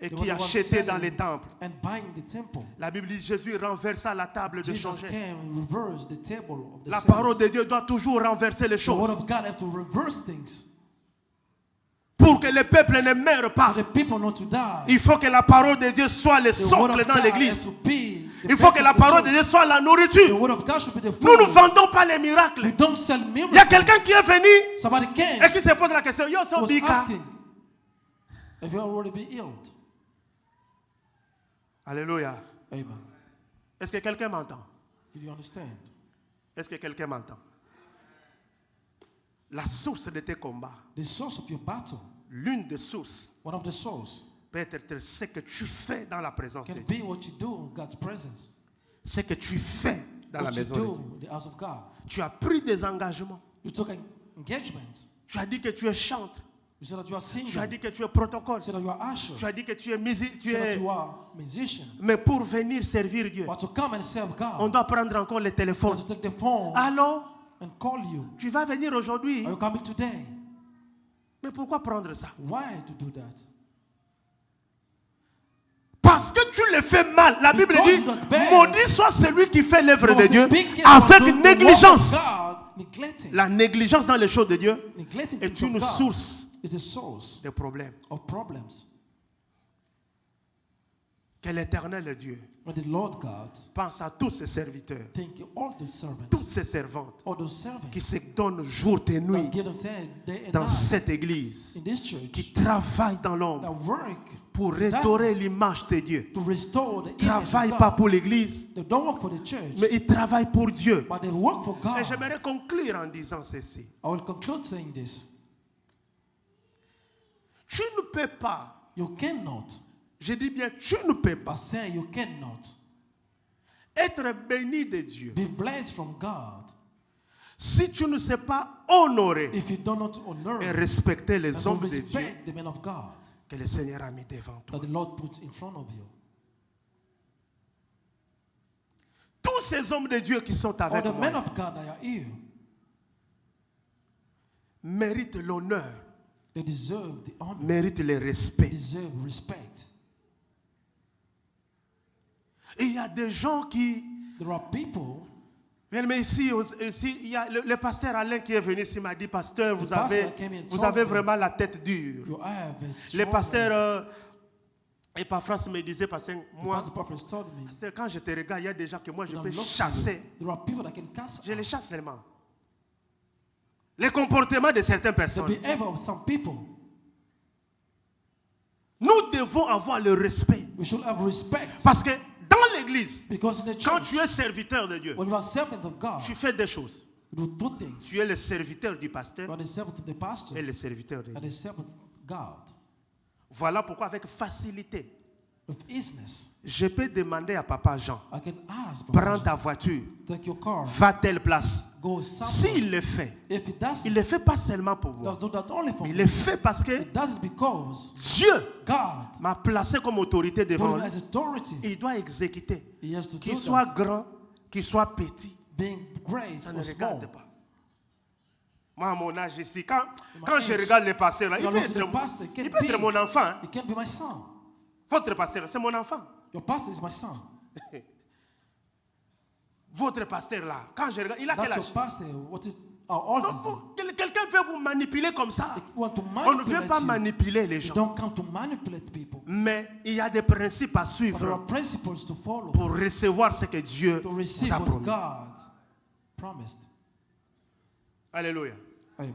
Speaker 1: et
Speaker 3: They
Speaker 1: qui
Speaker 3: were the ones
Speaker 1: achetaient dans
Speaker 3: selling
Speaker 1: les temples.
Speaker 3: and buying the temple.
Speaker 1: La Bible dit Jésus renversa la table de
Speaker 3: Jesus
Speaker 1: changer.
Speaker 3: came and reversed the table of the
Speaker 1: La
Speaker 3: sellers.
Speaker 1: parole de Dieu doit toujours renverser les
Speaker 3: The word
Speaker 1: choses
Speaker 3: of God have to reverse things.
Speaker 1: pour que le peuple ne meure pas.
Speaker 3: For the people not to die.
Speaker 1: Il faut que la parole de Dieu soit le
Speaker 3: The word
Speaker 1: socle
Speaker 3: of
Speaker 1: dans
Speaker 3: God has
Speaker 1: l'église.
Speaker 3: to be the
Speaker 1: Il faut que
Speaker 3: best
Speaker 1: la
Speaker 3: of the
Speaker 1: parole de
Speaker 3: church.
Speaker 1: Dieu soit la
Speaker 3: The
Speaker 1: nourriture.
Speaker 3: word of God should be the
Speaker 1: Nous ne
Speaker 3: food.
Speaker 1: vendons pas les miracles.
Speaker 3: We don't sell miracles.
Speaker 1: Il y a quelqu'un qui est venu
Speaker 3: Somebody
Speaker 1: et
Speaker 3: came
Speaker 1: qui se pose la question, yo, so
Speaker 3: was
Speaker 1: bika.
Speaker 3: asking, have you already been healed?
Speaker 1: Alléluia.
Speaker 3: Amen.
Speaker 1: Est-ce que quelqu'un m'entend?
Speaker 3: Did you understand?
Speaker 1: Est-ce que quelqu'un m'entend? La source de tes combats,
Speaker 3: The source of your battle,
Speaker 1: l'une des sources,
Speaker 3: one of the sources,
Speaker 1: peut être ce que tu fais dans la présence de
Speaker 3: can
Speaker 1: Dieu.
Speaker 3: be what you do in God's presence.
Speaker 1: Ce que tu fais dans la
Speaker 3: What you
Speaker 1: maison de Dieu.
Speaker 3: do in the house of God.
Speaker 1: Tu as pris des engagements.
Speaker 3: You took engagements.
Speaker 1: Tu as dit que tu es chantre.
Speaker 3: You said that you are singing.
Speaker 1: Tu as
Speaker 3: You
Speaker 1: dit que tu es protocole.
Speaker 3: said that you are usher.
Speaker 1: Tu as dit que tu es musique.
Speaker 3: You said that you are musician.
Speaker 1: Mais pour venir servir Dieu,
Speaker 3: But to come and serve
Speaker 1: on
Speaker 3: God,
Speaker 1: doit prendre encore les
Speaker 3: you
Speaker 1: téléphones.
Speaker 3: have to take the phone
Speaker 1: Allô,
Speaker 3: and call you.
Speaker 1: tu vas venir aujourd'hui.
Speaker 3: Are you coming today?
Speaker 1: Mais pourquoi prendre ça?
Speaker 3: Why to do that?
Speaker 1: Parce que tu le fais mal. La Bible
Speaker 3: Because
Speaker 1: dit,
Speaker 3: you don't bear.
Speaker 1: maudit soit celui qui fait l'œuvre de
Speaker 3: Because
Speaker 1: Dieu
Speaker 3: the big gift of
Speaker 1: avec
Speaker 3: the work of
Speaker 1: négligence.
Speaker 3: God, neglecting.
Speaker 1: La négligence dans les choses de Dieu
Speaker 3: Neglecting
Speaker 1: est
Speaker 3: things of
Speaker 1: une
Speaker 3: God
Speaker 1: source
Speaker 3: is the source
Speaker 1: de problèmes.
Speaker 3: of problems.
Speaker 1: Que l'Éternel Dieu
Speaker 3: When the Lord God
Speaker 1: pense à tous ses serviteurs,
Speaker 3: think all the
Speaker 1: toutes
Speaker 3: servants,
Speaker 1: ses servantes
Speaker 3: all those servants
Speaker 1: qui se donnent jour et nuit
Speaker 3: that give themselves day and
Speaker 1: dans
Speaker 3: night
Speaker 1: cette église,
Speaker 3: in this church,
Speaker 1: qui travaillent dans
Speaker 3: that
Speaker 1: l'ombre
Speaker 3: work
Speaker 1: pour
Speaker 3: in
Speaker 1: redorer
Speaker 3: darkness
Speaker 1: l'image de Dieu.
Speaker 3: to restore the
Speaker 1: Ils ne
Speaker 3: image of
Speaker 1: travaillent
Speaker 3: God.
Speaker 1: pas pour l'église,
Speaker 3: They don't work for the church,
Speaker 1: mais ils travaillent pour Dieu.
Speaker 3: but they work for
Speaker 1: Et
Speaker 3: God.
Speaker 1: j'aimerais conclure en disant ceci.
Speaker 3: I will conclude saying this.
Speaker 1: Tu ne peux pas,
Speaker 3: You cannot,
Speaker 1: je dis bien, tu ne peux
Speaker 3: but
Speaker 1: pas
Speaker 3: say you cannot
Speaker 1: être béni de Dieu
Speaker 3: be blessed from God
Speaker 1: Si tu ne sais pas honorer
Speaker 3: if you do not honor
Speaker 1: et respecter les
Speaker 3: and
Speaker 1: hommes de
Speaker 3: respect
Speaker 1: Dieu
Speaker 3: the men of God
Speaker 1: que le Seigneur a mis devant toi.
Speaker 3: that the Lord puts in front of you,
Speaker 1: Tous ces hommes de Dieu qui sont
Speaker 3: or
Speaker 1: avec
Speaker 3: the men
Speaker 1: moi
Speaker 3: of God that are here,
Speaker 1: méritent l'honneur,
Speaker 3: they deserve the honor,
Speaker 1: méritent le respect.
Speaker 3: deserve respect.
Speaker 1: Et il y a des gens qui...
Speaker 3: There are people,
Speaker 1: Bien, mais ici, il y a le pasteur Alain qui est venu ici m'a dit, pasteur, vous
Speaker 3: pastor
Speaker 1: avez,
Speaker 3: came in and
Speaker 1: vous
Speaker 3: told
Speaker 1: avez
Speaker 3: me,
Speaker 1: vraiment la tête dure.
Speaker 3: you have a
Speaker 1: Le
Speaker 3: strong
Speaker 1: pasteur Epaphras me disait, parce que moi,
Speaker 3: Pastor Prophet told me,
Speaker 1: pasteur, quand je te regarde, il y a des gens que moi je
Speaker 3: when
Speaker 1: peux
Speaker 3: I look to you,
Speaker 1: chasser.
Speaker 3: there are people that can cast
Speaker 1: Je les
Speaker 3: out.
Speaker 1: chasse seulement. Les comportements de certaines
Speaker 3: The
Speaker 1: personnes.
Speaker 3: behavior of some people,
Speaker 1: Nous devons avoir le respect.
Speaker 3: we should have respect.
Speaker 1: Parce que dans l'église,
Speaker 3: Because in the
Speaker 1: quand
Speaker 3: church,
Speaker 1: tu es serviteur de Dieu,
Speaker 3: when you are servant of God,
Speaker 1: tu fais des choses.
Speaker 3: you do two things.
Speaker 1: Tu es le serviteur du
Speaker 3: You
Speaker 1: pasteur
Speaker 3: are the servant of the pastor
Speaker 1: et le serviteur de
Speaker 3: and
Speaker 1: Dieu.
Speaker 3: the servant of God.
Speaker 1: Voilà pourquoi avec facilité,
Speaker 3: With easiness,
Speaker 1: je peux demander à Papa Jean,
Speaker 3: I can ask,
Speaker 1: prends ta voiture,
Speaker 3: take your car,
Speaker 1: va telle place.
Speaker 3: go somewhere.
Speaker 1: S'il le fait,
Speaker 3: If he does
Speaker 1: il
Speaker 3: it,
Speaker 1: ne le fait pas seulement pour
Speaker 3: he
Speaker 1: moi.
Speaker 3: does not that only for
Speaker 1: Il
Speaker 3: me.
Speaker 1: le fait parce que
Speaker 3: He does it because
Speaker 1: Dieu
Speaker 3: God
Speaker 1: m'a placé comme autorité
Speaker 3: put
Speaker 1: devant
Speaker 3: him
Speaker 1: lui.
Speaker 3: as authority.
Speaker 1: Il doit exécuter.
Speaker 3: He has to do
Speaker 1: Qu'il soit
Speaker 3: that.
Speaker 1: grand, qu'il soit petit,
Speaker 3: Being great
Speaker 1: ça ne
Speaker 3: or small.
Speaker 1: regarde pas. Moi, à mon âge ici, quand
Speaker 3: age,
Speaker 1: je regarde le pasteur, là, il
Speaker 3: you
Speaker 1: peut
Speaker 3: look to the
Speaker 1: être,
Speaker 3: pastor, it can
Speaker 1: il peut être
Speaker 3: be-
Speaker 1: mon enfant. Hein.
Speaker 3: He can be my son.
Speaker 1: Votre pasteur, c'est mon enfant.
Speaker 3: Your pastor is my son.
Speaker 1: Votre pasteur là, quand je regarde, il a quel
Speaker 3: That's
Speaker 1: âge?
Speaker 3: your pastor. What is how old is he?
Speaker 1: Non, quelqu'un veut vous manipuler comme ça.
Speaker 3: You want to
Speaker 1: On ne veut
Speaker 3: manipulate
Speaker 1: pas
Speaker 3: you.
Speaker 1: manipuler les
Speaker 3: You
Speaker 1: gens.
Speaker 3: don't come to manipulate people.
Speaker 1: Mais il y a des principes à
Speaker 3: But there
Speaker 1: suivre
Speaker 3: are principles to follow
Speaker 1: pour recevoir ce que Dieu
Speaker 3: to
Speaker 1: vous
Speaker 3: receive
Speaker 1: a
Speaker 3: what
Speaker 1: promis.
Speaker 3: God promised.
Speaker 1: Alléluia.
Speaker 3: Amen.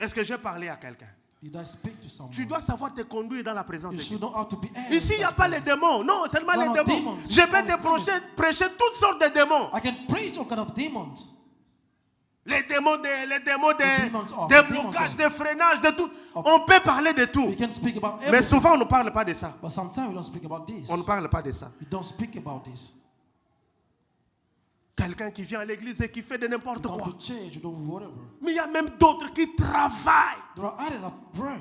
Speaker 1: Est-ce que j'ai parlé à quelqu'un?
Speaker 3: Did I speak to someone?
Speaker 1: Tu dois savoir te conduire dans la présence
Speaker 3: You
Speaker 1: de
Speaker 3: should
Speaker 1: Dieu.
Speaker 3: know how to behave.
Speaker 1: Ici, il n'y a pas les démons. Non, seulement
Speaker 3: No,
Speaker 1: les
Speaker 3: no,
Speaker 1: démons.
Speaker 3: demons.
Speaker 1: Je peux te
Speaker 3: Only
Speaker 1: prêcher toutes sortes de démons.
Speaker 3: I can preach all kind of demons.
Speaker 1: Les démons
Speaker 3: The demons of-
Speaker 1: des
Speaker 3: the demons
Speaker 1: blocages,
Speaker 3: of-
Speaker 1: des freinages, de tout. On peut parler de tout.
Speaker 3: We can speak about
Speaker 1: Mais
Speaker 3: everything.
Speaker 1: souvent, on ne parle pas de ça.
Speaker 3: But sometimes we don't speak about this.
Speaker 1: On ne parle pas de ça.
Speaker 3: We don't speak about this.
Speaker 1: Quelqu'un qui vient à l'église et qui fait de n'importe
Speaker 3: You
Speaker 1: quoi.
Speaker 3: come to church, you do whatever.
Speaker 1: Mais il y a même d'autres qui travaillent.
Speaker 3: There are others that break.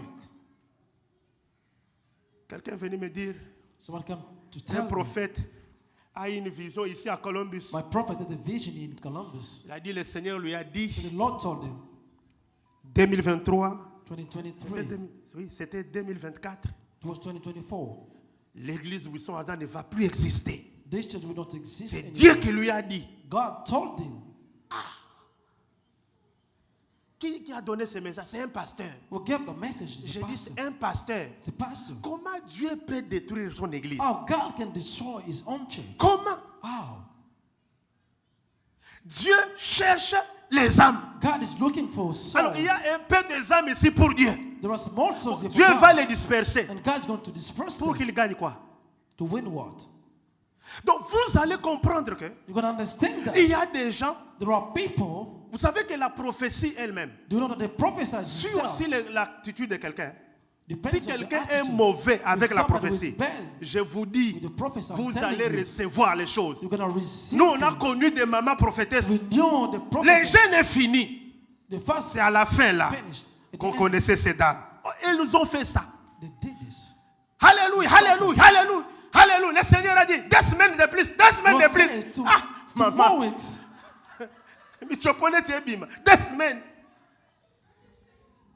Speaker 1: Quelqu'un est venu me dire,
Speaker 3: Someone come to
Speaker 1: un
Speaker 3: tell me,
Speaker 1: prophète a une vision ici à Columbus.
Speaker 3: my prophet had a vision in Columbus.
Speaker 1: Il a dit, le Seigneur lui a
Speaker 3: So
Speaker 1: dit,
Speaker 3: the Lord told him,
Speaker 1: 2023,
Speaker 3: 2023,
Speaker 1: oui, c'était 2024,
Speaker 3: it was 2024.
Speaker 1: l'église Buisson Adam ne va plus exister.
Speaker 3: This church will not exist
Speaker 1: C'est
Speaker 3: anymore.
Speaker 1: Dieu qui lui a dit.
Speaker 3: God told him.
Speaker 1: Qui a donné ce message? C'est un pasteur.
Speaker 3: Well, get the message. It's
Speaker 1: J'ai
Speaker 3: a
Speaker 1: dit,
Speaker 3: pastor.
Speaker 1: c'est un pasteur.
Speaker 3: It's a pastor.
Speaker 1: Comment Dieu peut détruire son église?
Speaker 3: How God can destroy his own church.
Speaker 1: Comment?
Speaker 3: How?
Speaker 1: Dieu cherche les âmes.
Speaker 3: God is looking for souls.
Speaker 1: Alors, il y a un peu des âmes ici pour Dieu.
Speaker 3: There are small souls here for
Speaker 1: Dieu
Speaker 3: God.
Speaker 1: va les disperser.
Speaker 3: And God's going to disperse
Speaker 1: Pour
Speaker 3: them.
Speaker 1: qu'ils gagnent quoi?
Speaker 3: To win what?
Speaker 1: Donc, vous allez comprendre que
Speaker 3: You're going to understand that.
Speaker 1: il y a des gens,
Speaker 3: There are people,
Speaker 1: vous savez que la prophétie elle-même,
Speaker 3: do you know that they prophesy
Speaker 1: sur
Speaker 3: themselves.
Speaker 1: aussi l'attitude de quelqu'un.
Speaker 3: Depends
Speaker 1: Si
Speaker 3: on the
Speaker 1: quelqu'un est
Speaker 3: attitude.
Speaker 1: mauvais avec
Speaker 3: If
Speaker 1: la
Speaker 3: somebody
Speaker 1: prophétie,
Speaker 3: is bad
Speaker 1: je vous dis,
Speaker 3: with the prophecy, I'm
Speaker 1: vous
Speaker 3: telling
Speaker 1: allez
Speaker 3: you,
Speaker 1: recevoir les choses.
Speaker 3: you're going to receive
Speaker 1: Nous, on a
Speaker 3: things.
Speaker 1: connu des mamans prophétesses.
Speaker 3: We know the
Speaker 1: Les
Speaker 3: prophetess.
Speaker 1: jeunes est fini.
Speaker 3: The first
Speaker 1: C'est à la fin là
Speaker 3: finished. At
Speaker 1: qu'on
Speaker 3: the end,
Speaker 1: connaissait ces dames. Ils nous ont fait ça.
Speaker 3: they did this.
Speaker 1: Alléluia, alléluia, alléluia, alléluia. Le Seigneur a dit 2 semaines de plus, 2 semaines de
Speaker 3: God
Speaker 1: plus.
Speaker 3: said,
Speaker 1: Ah,
Speaker 3: two more
Speaker 1: maman.
Speaker 3: weeks.
Speaker 1: Mais tu connais, tu es bim. 2 semaines.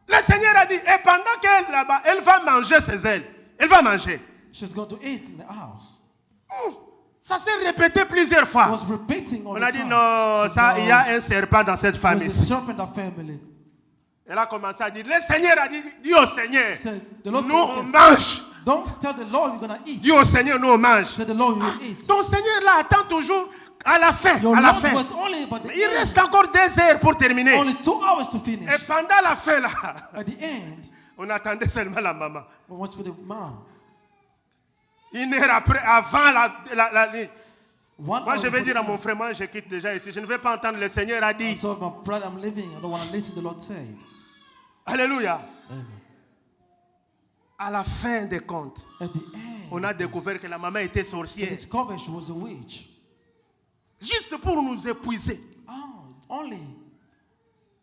Speaker 1: Le Seigneur a dit, et pendant qu'elle est là-bas, elle va manger ses ailes. Elle va manger.
Speaker 3: She's going to eat in the house.
Speaker 1: Ça s'est répété plusieurs
Speaker 3: I
Speaker 1: fois.
Speaker 3: was repeating all
Speaker 1: On
Speaker 3: the
Speaker 1: a dit,
Speaker 3: time.
Speaker 1: non,
Speaker 3: She
Speaker 1: ça,
Speaker 3: said,
Speaker 1: il y a un serpent dans cette
Speaker 3: There's
Speaker 1: famille.
Speaker 3: a serpent in that family.
Speaker 1: Elle a commencé à dire, le Seigneur a dit, dis au Seigneur,
Speaker 3: Said, the Lord
Speaker 1: nous
Speaker 3: said,
Speaker 1: on
Speaker 3: okay,
Speaker 1: mange.
Speaker 3: don't tell the Lord you're going to eat.
Speaker 1: Dis au Seigneur, nous on mange.
Speaker 3: Said the Lord you will eat.
Speaker 1: Ton Seigneur là attend toujours à la fin.
Speaker 3: Your
Speaker 1: À la
Speaker 3: Lord
Speaker 1: fin.
Speaker 3: was only about the
Speaker 1: Il
Speaker 3: end.
Speaker 1: reste encore 2 heures pour terminer.
Speaker 3: Only 2 hours to finish.
Speaker 1: Et pendant la fin là,
Speaker 3: At the end,
Speaker 1: on attendait seulement la maman.
Speaker 3: we went with the mom.
Speaker 1: 1 heure après, avant la nuit.
Speaker 3: 1
Speaker 1: Moi,
Speaker 3: hour
Speaker 1: je vais
Speaker 3: before
Speaker 1: dire
Speaker 3: the
Speaker 1: à mon
Speaker 3: end.
Speaker 1: frère, moi, je quitte déjà ici. Je ne vais pas entendre le Seigneur a
Speaker 3: I
Speaker 1: dit.
Speaker 3: told my brother I'm leaving. I don't want to listen to the Lord say.
Speaker 1: Alléluia.
Speaker 3: Amen.
Speaker 1: À la fin des comptes,
Speaker 3: At the end,
Speaker 1: on a découvert que la maman était
Speaker 3: they
Speaker 1: sorcière.
Speaker 3: discovered she was a witch.
Speaker 1: Juste pour nous épuiser.
Speaker 3: Oh, only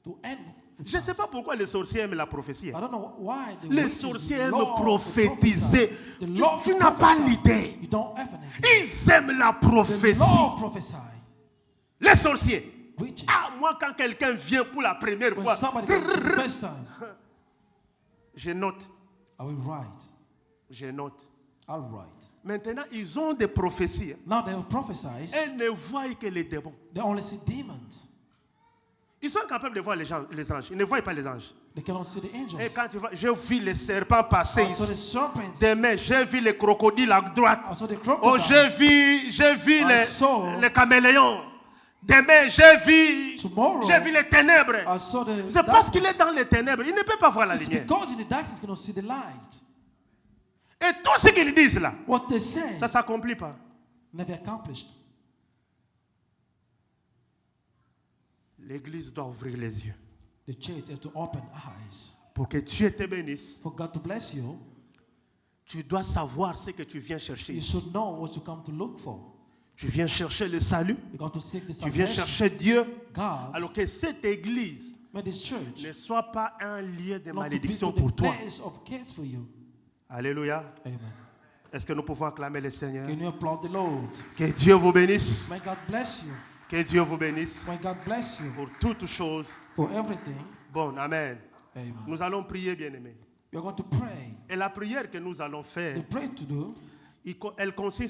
Speaker 3: to end.
Speaker 1: Je ne sais pas pourquoi les sorciers aiment la prophétie.
Speaker 3: I don't know why the
Speaker 1: Les
Speaker 3: witches
Speaker 1: sorciers aiment
Speaker 3: love to
Speaker 1: prophétiser.
Speaker 3: prophesy. They
Speaker 1: Tu
Speaker 3: love to
Speaker 1: n'as pas
Speaker 3: prophesy.
Speaker 1: l'idée.
Speaker 3: You don't have an idea.
Speaker 1: Ils aiment la
Speaker 3: They
Speaker 1: prophétie.
Speaker 3: love prophesy.
Speaker 1: Les sorciers.
Speaker 3: Witches.
Speaker 1: Ah, moi, quand quelqu'un vient pour la première
Speaker 3: When
Speaker 1: fois,
Speaker 3: somebody comes for the first time,
Speaker 1: je note.
Speaker 3: I will write.
Speaker 1: Je note.
Speaker 3: I'll write.
Speaker 1: Maintenant, ils ont des prophéties.
Speaker 3: Now they prophesy.
Speaker 1: Ils ne voient que les démons.
Speaker 3: They only see demons.
Speaker 1: Ils sont capables de voir les anges. Ils ne voient pas les anges.
Speaker 3: They cannot see the angels.
Speaker 1: Et quand tu vois, j'ai vu les serpents passer
Speaker 3: I saw the
Speaker 1: ici.
Speaker 3: serpents.
Speaker 1: Demain, j'ai vu les crocodiles à droite.
Speaker 3: I saw the
Speaker 1: Oh,
Speaker 3: crocodile.
Speaker 1: j'ai vu
Speaker 3: saw-
Speaker 1: les caméléons. Demain, j'ai vu
Speaker 3: Tomorrow,
Speaker 1: les ténèbres.
Speaker 3: I saw the
Speaker 1: C'est parce qu'il est
Speaker 3: darkness.
Speaker 1: dans les ténèbres. Il ne peut pas voir la
Speaker 3: It's
Speaker 1: lumière.
Speaker 3: because in the darkness you cannot see the light.
Speaker 1: Et tout ce qu'ils disent là,
Speaker 3: What they say
Speaker 1: ça ne s'accomplit pas.
Speaker 3: never accomplished.
Speaker 1: L'église doit ouvrir les yeux
Speaker 3: The church has to open eyes.
Speaker 1: pour que Dieu te bénisse.
Speaker 3: For God to bless you,
Speaker 1: Tu dois savoir ce que tu viens chercher
Speaker 3: you
Speaker 1: ici.
Speaker 3: should know what you come to look for.
Speaker 1: Tu viens chercher le salut.
Speaker 3: You come to seek the
Speaker 1: Tu viens
Speaker 3: salvation.
Speaker 1: chercher Dieu.
Speaker 3: God,
Speaker 1: Alors que cette église
Speaker 3: may this church
Speaker 1: ne soit pas un lieu de
Speaker 3: not to be
Speaker 1: malédiction
Speaker 3: to the
Speaker 1: pour toi.
Speaker 3: place of curse for you.
Speaker 1: Alléluia.
Speaker 3: Amen.
Speaker 1: Est-ce que nous pouvons acclamer le Seigneur?
Speaker 3: Can you applaud the Lord?
Speaker 1: Que Dieu vous bénisse.
Speaker 3: May God bless you.
Speaker 1: Que Dieu vous bénisse
Speaker 3: May God bless you
Speaker 1: pour toutes choses.
Speaker 3: for everything.
Speaker 1: Bon, amen.
Speaker 3: Amen.
Speaker 1: Nous allons prier, bien-aimés.
Speaker 3: We are going to pray.
Speaker 1: Et la prière que nous allons
Speaker 3: The
Speaker 1: faire,
Speaker 3: prayer to do
Speaker 1: elle consiste